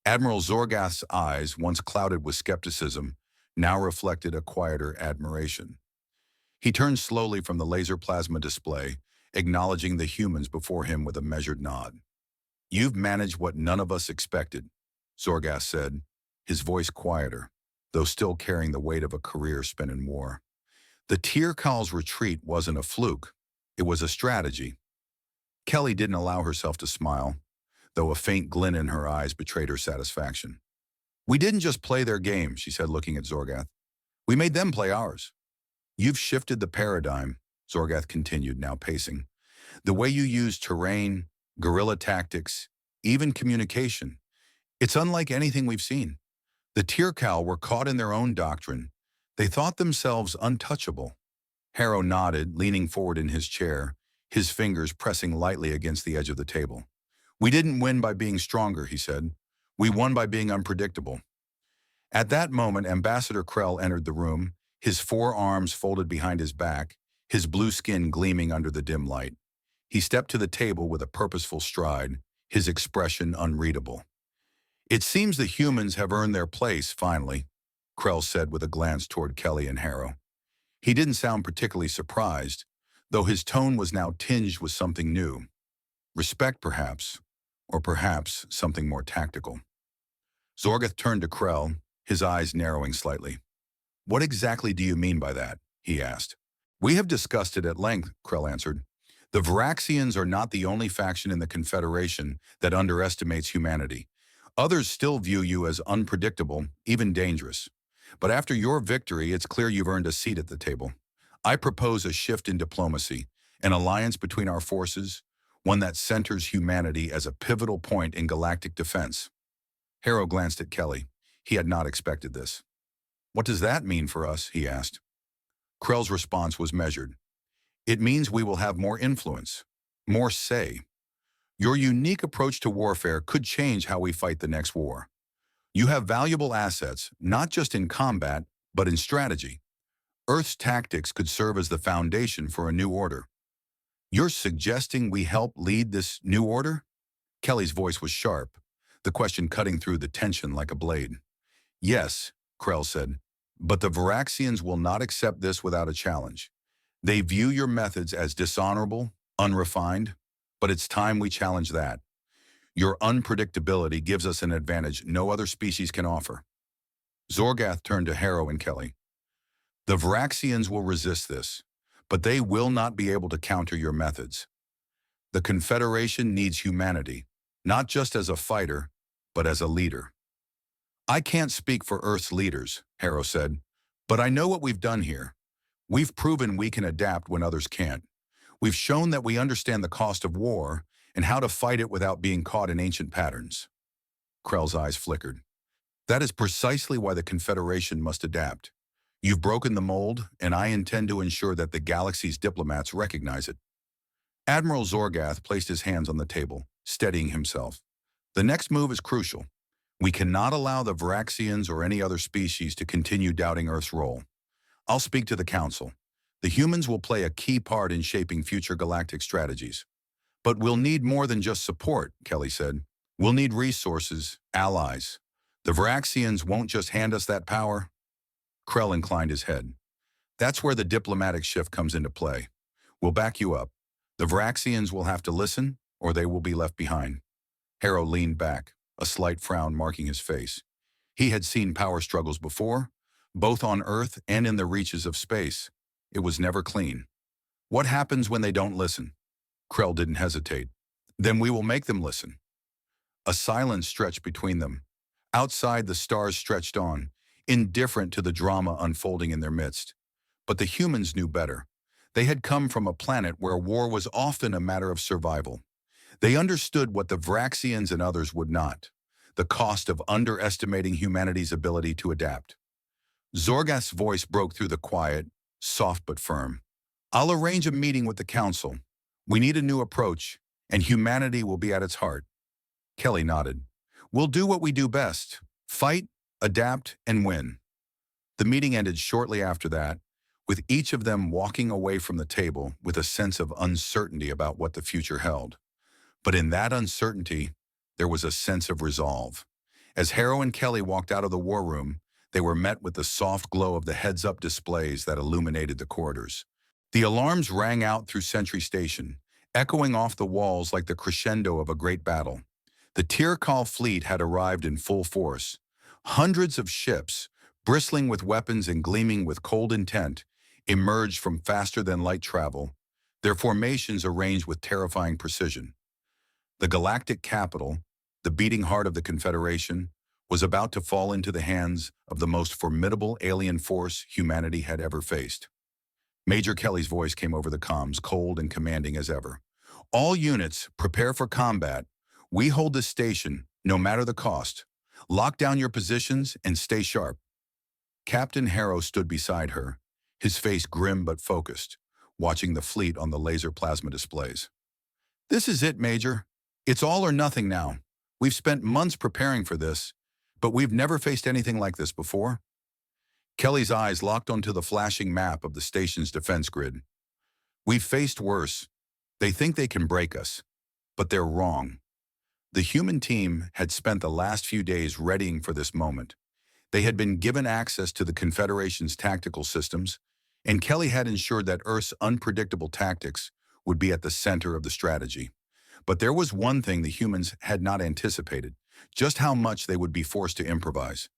Admiral Zorgath's eyes, once clouded with skepticism, now reflected a quieter admiration. He turned slowly from the laser plasma display, acknowledging the humans before him with a measured nod. "You've managed what none of us expected," Zorgath said, his voice quieter, though still carrying the weight of a career spent in war. The Tirkal's retreat wasn't a fluke. It was a strategy. Kelly didn't allow herself to smile, though a faint glint in her eyes betrayed her satisfaction. "We didn't just play their game," she said, looking at Zorgath. "We made them play ours." "You've shifted the paradigm," Zorgath continued, now pacing. "The way you use terrain, guerrilla tactics, even communication. It's unlike anything we've seen. The Tirkal were caught in their own doctrine. They thought themselves untouchable." Harrow nodded, leaning forward in his chair, his fingers pressing lightly against the edge of the table. "We didn't win by being stronger," he said. "We won by being unpredictable." At that moment, Ambassador Krell entered the room, his forearms folded behind his back, his blue skin gleaming under the dim light. He stepped to the table with a purposeful stride, his expression unreadable. "It seems the humans have earned their place, finally," Krell said with a glance toward Kelly and Harrow. He didn't sound particularly surprised, though his tone was now tinged with something new. Respect, perhaps, or perhaps something more tactical. Zorgath turned to Krell, his eyes narrowing slightly. "What exactly do you mean by that?" he asked. "We have discussed it at length," Krell answered. "The Varaxians are not the only faction in the Confederation that underestimates humanity. Others still view you as unpredictable, even dangerous. But after your victory, it's clear you've earned a seat at the table. I propose a shift in diplomacy, an alliance between our forces, one that centers humanity as a pivotal point in galactic defense." Harrow glanced at Kelly. He had not expected this. "What does that mean for us?" he asked. Krell's response was measured. "It means we will have more influence, more say. Your unique approach to warfare could change how we fight the next war. You have valuable assets, not just in combat, but in strategy. Earth's tactics could serve as the foundation for a new order." "You're suggesting we help lead this new order?" Kelly's voice was sharp, the question cutting through the tension like a blade. "Yes," Krell said, "but the Varaxians will not accept this without a challenge. They view your methods as dishonorable, unrefined, but it's time we challenge that. Your unpredictability gives us an advantage no other species can offer." Zorgath turned to Harrow and Kelly. "The Varaxians will resist this, but they will not be able to counter your methods. The Confederation needs humanity, not just as a fighter, but as a leader." "I can't speak for Earth's leaders," Harrow said, "but I know what we've done here. We've proven we can adapt when others can't. We've shown that we understand the cost of war, and how to fight it without being caught in ancient patterns. Krell's eyes flickered. That is precisely why the Confederation must adapt. You've broken the mold, and I intend to ensure that the galaxy's diplomats recognize it. Admiral Zorgath placed his hands on the table, steadying himself. The next move is crucial. We cannot allow the Varaxians or any other species to continue doubting Earth's role. I'll speak to the Council. The humans will play a key part in shaping future galactic strategies. But we'll need more than just support, Kelly said. We'll need resources, allies. The Varaxians won't just hand us that power. Krell inclined his head. That's where the diplomatic shift comes into play. We'll back you up. The Varaxians will have to listen, or they will be left behind. Harrow leaned back, a slight frown marking his face. He had seen power struggles before, both on Earth and in the reaches of space. It was never clean. What happens when they don't listen? Krell didn't hesitate. Then we will make them listen. A silence stretched between them. Outside, the stars stretched on, indifferent to the drama unfolding in their midst. But the humans knew better. They had come from a planet where war was often a matter of survival. They understood what the Varaxians and others would not: the cost of underestimating humanity's ability to adapt. Zorgath's voice broke through the quiet, soft but firm. I'll arrange a meeting with the Council. We need a new approach, and humanity will be at its heart. Kelly nodded. We'll do what we do best: fight, adapt, and win. The meeting ended shortly after that, with each of them walking away from the table with a sense of uncertainty about what the future held. But in that uncertainty, there was a sense of resolve. As Harrow and Kelly walked out of the war room, they were met with the soft glow of the heads-up displays that illuminated the corridors. The alarms rang out through Sentry Station, echoing off the walls like the crescendo of a great battle. The Tirkal fleet had arrived in full force. Hundreds of ships, bristling with weapons and gleaming with cold intent, emerged from faster-than-light travel, their formations arranged with terrifying precision. The galactic capital, the beating heart of the Confederation, was about to fall into the hands of the most formidable alien force humanity had ever faced. Major Kelly's voice came over the comms, cold and commanding as ever. All units, prepare for combat. We hold this station, no matter the cost. Lock down your positions and stay sharp. Captain Harrow stood beside her, his face grim but focused, watching the fleet on the laser plasma displays. This is it, Major. It's all or nothing now. We've spent months preparing for this, but we've never faced anything like this before. Kelly's eyes locked onto the flashing map of the station's defense grid. We've faced worse. They think they can break us, but they're wrong. The human team had spent the last few days readying for this moment. They had been given access to the Confederation's tactical systems, and Kelly had ensured that Earth's unpredictable tactics would be at the center of the strategy. But there was one thing the humans had not anticipated: just how much they would be forced to improvise.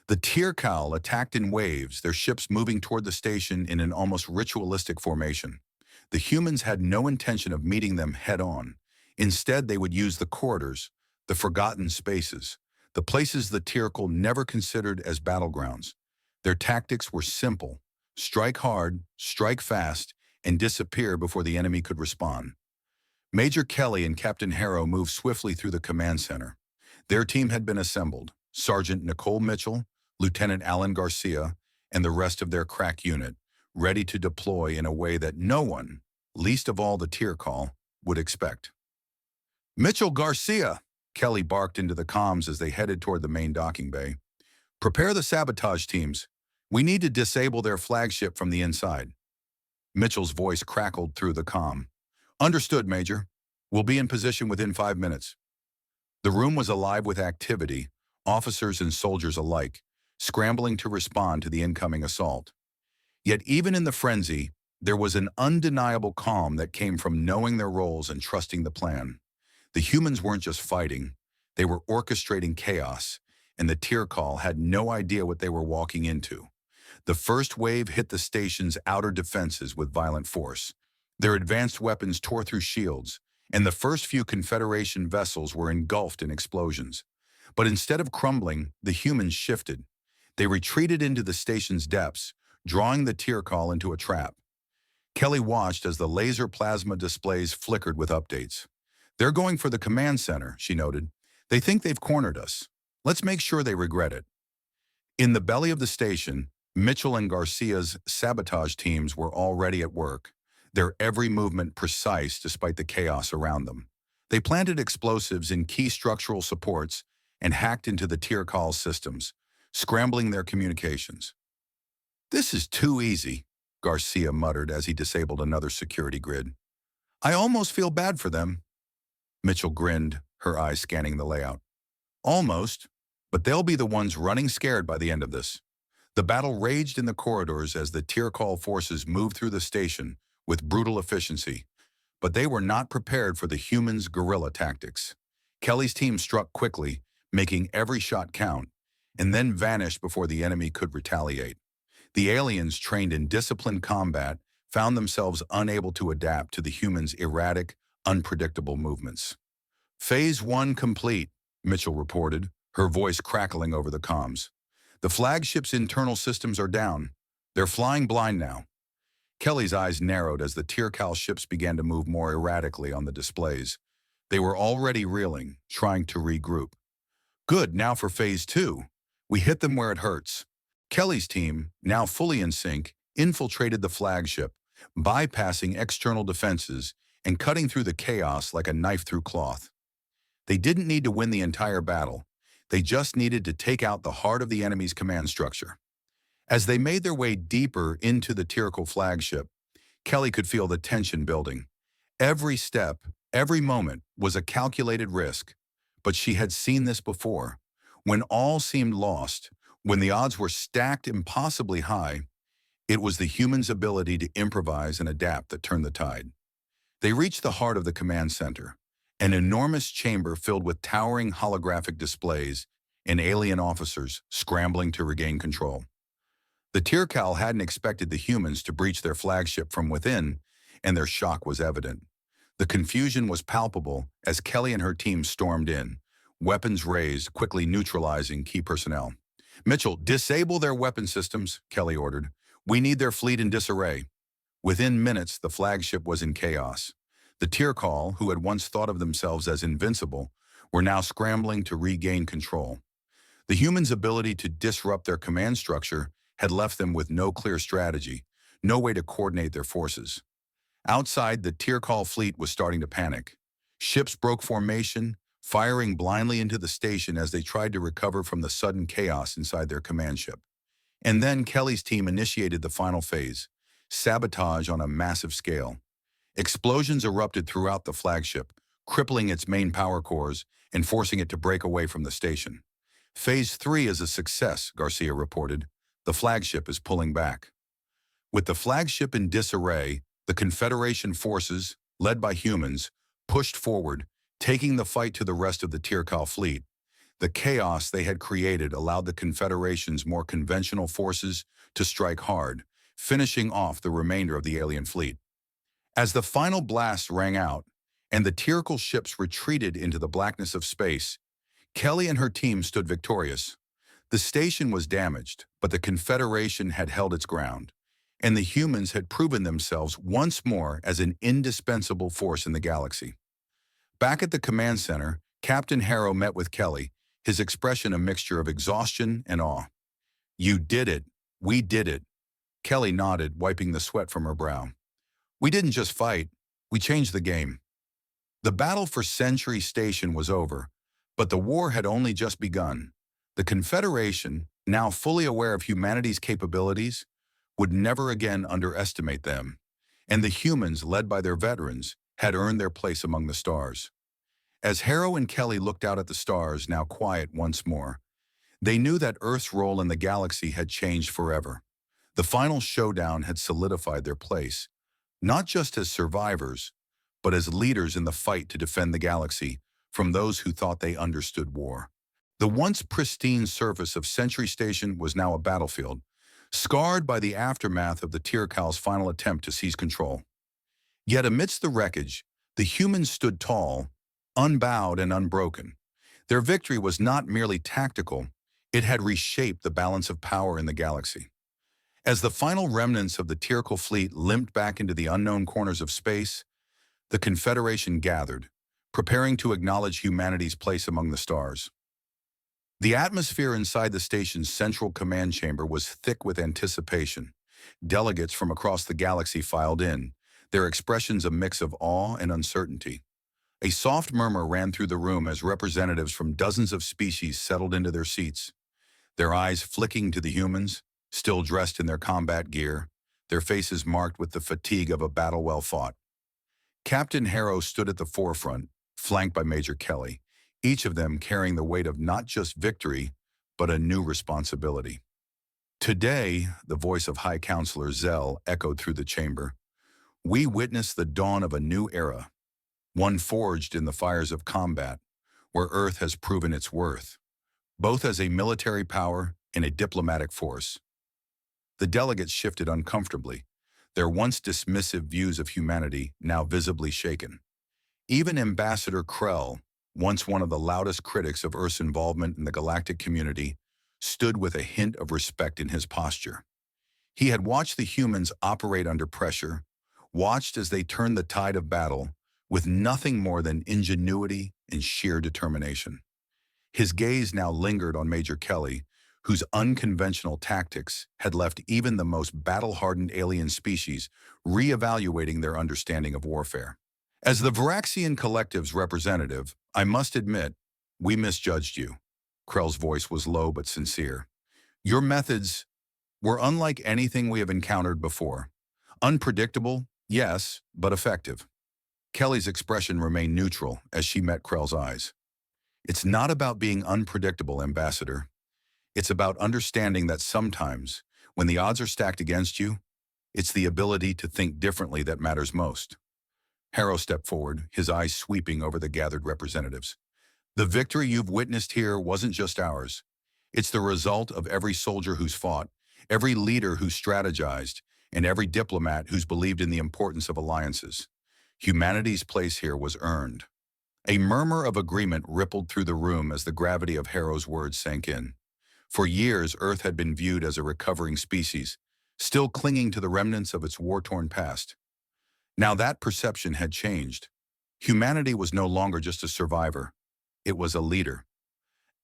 The Tirkal attacked in waves, their ships moving toward the station in an almost ritualistic formation. The humans had no intention of meeting them head-on. Instead, they would use the corridors, the forgotten spaces, the places the Tirkal never considered as battlegrounds. Their tactics were simple: strike hard, strike fast, and disappear before the enemy could respond. Major Kelly and Captain Harrow moved swiftly through the command center. Their team had been assembled: Sergeant Nicole Mitchell, Lieutenant Alan Garcia, and the rest of their crack unit, ready to deploy in a way that no one, least of all the Tirkal, would expect. Mitchell, Garcia, Kelly barked into the comms as they headed toward the main docking bay. Prepare the sabotage teams. We need to disable their flagship from the inside. Mitchell's voice crackled through the comm. Understood, Major. We'll be in position within 5 minutes. The room was alive with activity, officers and soldiers alike, scrambling to respond to the incoming assault. Yet even in the frenzy, there was an undeniable calm that came from knowing their roles and trusting the plan. The humans weren't just fighting, they were orchestrating chaos, and the Tirkal had no idea what they were walking into. The first wave hit the station's outer defenses with violent force. Their advanced weapons tore through shields, and the first few Confederation vessels were engulfed in explosions. But instead of crumbling, the humans shifted. They retreated into the station's depths, drawing the Tirkal into a trap. Kelly watched as the laser plasma displays flickered with updates. They're going for the command center, she noted. They think they've cornered us. Let's make sure they regret it. In the belly of the station, Mitchell and Garcia's sabotage teams were already at work, their every movement precise despite the chaos around them. They planted explosives in key structural supports and hacked into the tier call systems, scrambling their communications. "This is too easy," Garcia muttered as he disabled another security grid. "I almost feel bad for them." Mitchell grinned, her eyes scanning the layout. "Almost, but they'll be the ones running scared by the end of this." The battle raged in the corridors as the tier call forces moved through the station with brutal efficiency, but they were not prepared for the humans' guerrilla tactics. Kelly's team struck quickly, making every shot count, and then vanished before the enemy could retaliate. The aliens, trained in disciplined combat, found themselves unable to adapt to the humans' erratic, unpredictable movements. "Phase 1 complete," Mitchell reported, her voice crackling over the comms. "The flagship's internal systems are down. They're flying blind now." Kelly's eyes narrowed as the Tiercal ships began to move more erratically on the displays. They were already reeling, trying to regroup. "Good, now for Phase 2. We hit them where it hurts." Kelly's team, now fully in sync, infiltrated the flagship, bypassing external defenses and cutting through the chaos like a knife through cloth. They didn't need to win the entire battle. They just needed to take out the heart of the enemy's command structure. As they made their way deeper into the Tiercal flagship, Kelly could feel the tension building. Every step, every moment was a calculated risk, but she had seen this before. When all seemed lost, when the odds were stacked impossibly high, it was the humans' ability to improvise and adapt that turned the tide. They reached the heart of the command center, an enormous chamber filled with towering holographic displays and alien officers scrambling to regain control. The Tiercal hadn't expected the humans to breach their flagship from within, and their shock was evident. The confusion was palpable as Kelly and her team stormed in, weapons raised, quickly neutralizing key personnel. "Mitchell, disable their weapon systems," Kelly ordered. "We need their fleet in disarray." Within minutes, the flagship was in chaos. The Tiercal, who had once thought of themselves as invincible, were now scrambling to regain control. The humans' ability to disrupt their command structure had left them with no clear strategy, no way to coordinate their forces. Outside, the Tiercal fleet was starting to panic. Ships broke formation, firing blindly into the station as they tried to recover from the sudden chaos inside their command ship. And then Kelly's team initiated the final phase, sabotage on a massive scale. Explosions erupted throughout the flagship, crippling its main power cores and forcing it to break away from the station. "Phase 3 is a success," Garcia reported. "The flagship is pulling back." With the flagship in disarray, the Confederation forces, led by humans, pushed forward, taking the fight to the rest of the Tiercal fleet. The chaos they had created allowed the Confederation's more conventional forces to strike hard, finishing off the remainder of the alien fleet. As the final blast rang out, and the Tiercal ships retreated into the blackness of space, Kelly and her team stood victorious. The station was damaged, but the Confederation had held its ground, and the humans had proven themselves once more as an indispensable force in the galaxy. Back at the command center, Captain Harrow met with Kelly, his expression a mixture of exhaustion and awe. "You did it. We did it." Kelly nodded, wiping the sweat from her brow. "We didn't just fight. We changed the game." The battle for Century Station was over, but the war had only just begun. The Confederation, now fully aware of humanity's capabilities, would never again underestimate them, and the humans, led by their veterans, had earned their place among the stars. As Harrow and Kelly looked out at the stars, now quiet once more, they knew that Earth's role in the galaxy had changed forever. The final showdown had solidified their place, not just as survivors, but as leaders in the fight to defend the galaxy from those who thought they understood war. The once pristine surface of Century Station was now a battlefield, scarred by the aftermath of the Tiercal's final attempt to seize control. Yet amidst the wreckage, the humans stood tall, unbowed and unbroken. Their victory was not merely tactical, it had reshaped the balance of power in the galaxy. As the final remnants of the Tiercal fleet limped back into the unknown corners of space, the Confederation gathered, preparing to acknowledge humanity's place among the stars. The atmosphere inside the station's central command chamber was thick with anticipation. Delegates from across the galaxy filed in, their expressions a mix of awe and uncertainty. A soft murmur ran through the room as representatives from dozens of species settled into their seats, their eyes flicking to the humans, still dressed in their combat gear, their faces marked with the fatigue of a battle well fought. Captain Harrow stood at the forefront, flanked by Major Kelly, each of them carrying the weight of not just victory, but a new responsibility. Today, the voice of High Counselor Zell echoed through the chamber. We witness the dawn of a new era, one forged in the fires of combat, where Earth has proven its worth, both as a military power and a diplomatic force. The delegates shifted uncomfortably, their once dismissive views of humanity now visibly shaken. Even Ambassador Krell, once one of the loudest critics of Earth's involvement in the galactic community, stood with a hint of respect in his posture. He had watched the humans operate under pressure, watched as they turned the tide of battle with nothing more than ingenuity and sheer determination. His gaze now lingered on Major Kelly, whose unconventional tactics had left even the most battle-hardened alien species re-evaluating their understanding of warfare. As the Varaxian Collective's representative, I must admit, we misjudged you. Krell's voice was low but sincere. Your methods were unlike anything we have encountered before. Unpredictable, yes, but effective. Kelly's expression remained neutral as she met Krell's eyes. It's not about being unpredictable, Ambassador. It's about understanding that sometimes, when the odds are stacked against you, it's the ability to think differently that matters most. Harrow stepped forward, his eyes sweeping over the gathered representatives. The victory you've witnessed here wasn't just ours. It's the result of every soldier who's fought, every leader who's strategized, and every diplomat who's believed in the importance of alliances. Humanity's place here was earned. A murmur of agreement rippled through the room as the gravity of Harrow's words sank in. For years, Earth had been viewed as a recovering species, still clinging to the remnants of its war-torn past. Now that perception had changed. Humanity was no longer just a survivor. It was a leader.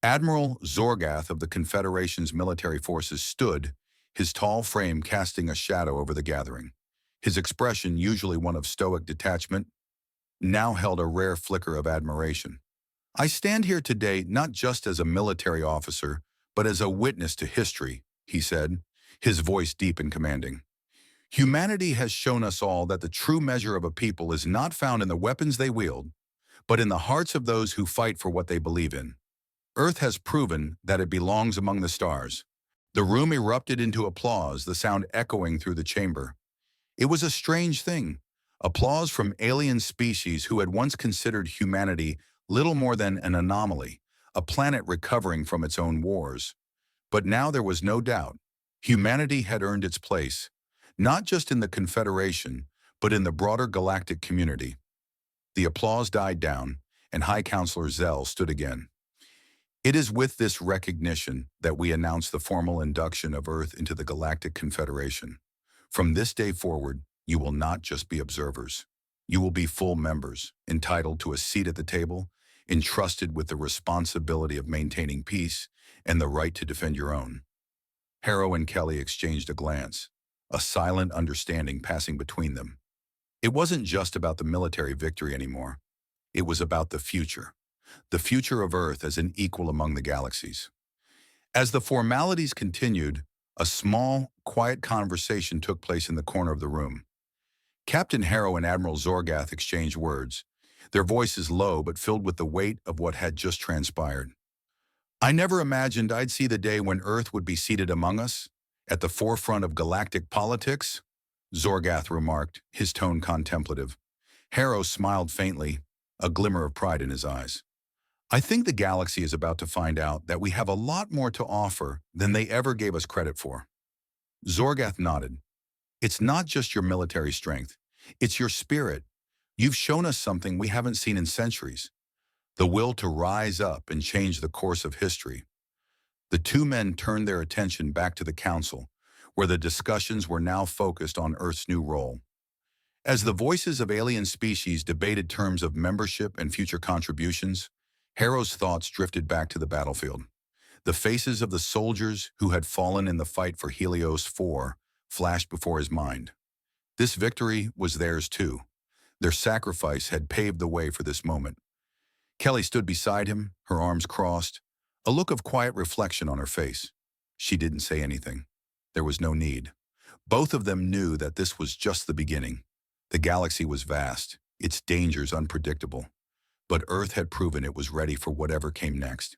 Admiral Zorgath of the Confederation's military forces stood, his tall frame casting a shadow over the gathering. His expression, usually one of stoic detachment, now held a rare flicker of admiration. I stand here today not just as a military officer, but as a witness to history, he said, his voice deep and commanding. Humanity has shown us all that the true measure of a people is not found in the weapons they wield, but in the hearts of those who fight for what they believe in. Earth has proven that it belongs among the stars. The room erupted into applause, the sound echoing through the chamber. It was a strange thing. Applause from alien species who had once considered humanity little more than an anomaly, a planet recovering from its own wars. But now there was no doubt. Humanity had earned its place, not just in the Confederation, but in the broader galactic community. The applause died down, and High Counselor Zell stood again. It is with this recognition that we announce the formal induction of Earth into the Galactic Confederation. From this day forward, you will not just be observers. You will be full members, entitled to a seat at the table, entrusted with the responsibility of maintaining peace and the right to defend your own. Harrow and Kelly exchanged a glance, a silent understanding passing between them. It wasn't just about the military victory anymore. It was about the future of Earth as an equal among the galaxies. As the formalities continued, a small, quiet conversation took place in the corner of the room. Captain Harrow and Admiral Zorgath exchanged words, their voices low but filled with the weight of what had just transpired. I never imagined I'd see the day when Earth would be seated among us, at the forefront of galactic politics, Zorgath remarked, his tone contemplative. Harrow smiled faintly, a glimmer of pride in his eyes. I think the galaxy is about to find out that we have a lot more to offer than they ever gave us credit for. Zorgath nodded. It's not just your military strength. It's your spirit. You've shown us something we haven't seen in centuries. The will to rise up and change the course of history. The two men turned their attention back to the council, where the discussions were now focused on Earth's new role. As the voices of alien species debated terms of membership and future contributions, Harrow's thoughts drifted back to the battlefield. The faces of the soldiers who had fallen in the fight for Helios 4 flashed before his mind. This victory was theirs too. Their sacrifice had paved the way for this moment. Kelly stood beside him, her arms crossed, a look of quiet reflection on her face. She didn't say anything. There was no need. Both of them knew that this was just the beginning. The galaxy was vast, its dangers unpredictable, but Earth had proven it was ready for whatever came next.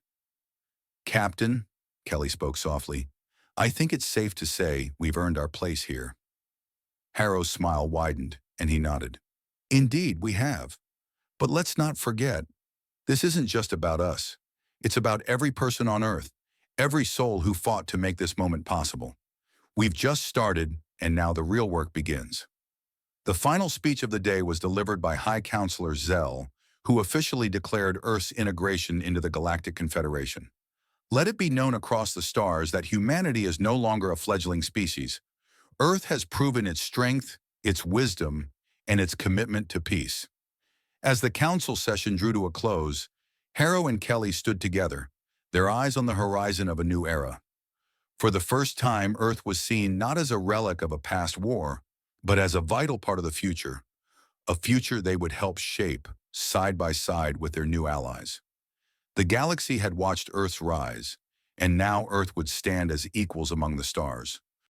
"Captain," Kelly spoke softly, "I think it's safe to say we've earned our place here." Harrow's smile widened, and he nodded. "Indeed, we have. But let's not forget, this isn't just about us. It's about every person on Earth, every soul who fought to make this moment possible. We've just started, and now the real work begins." The final speech of the day was delivered by High Counselor Zell, who officially declared Earth's integration into the Galactic Confederation. "Let it be known across the stars that humanity is no longer a fledgling species. Earth has proven its strength, its wisdom, and its commitment to peace." As the council session drew to a close, Harrow and Kelly stood together, their eyes on the horizon of a new era. For the first time, Earth was seen not as a relic of a past war, but as a vital part of the future, a future they would help shape, side by side with their new allies. The galaxy had watched Earth's rise, and now Earth would stand as equals among the stars.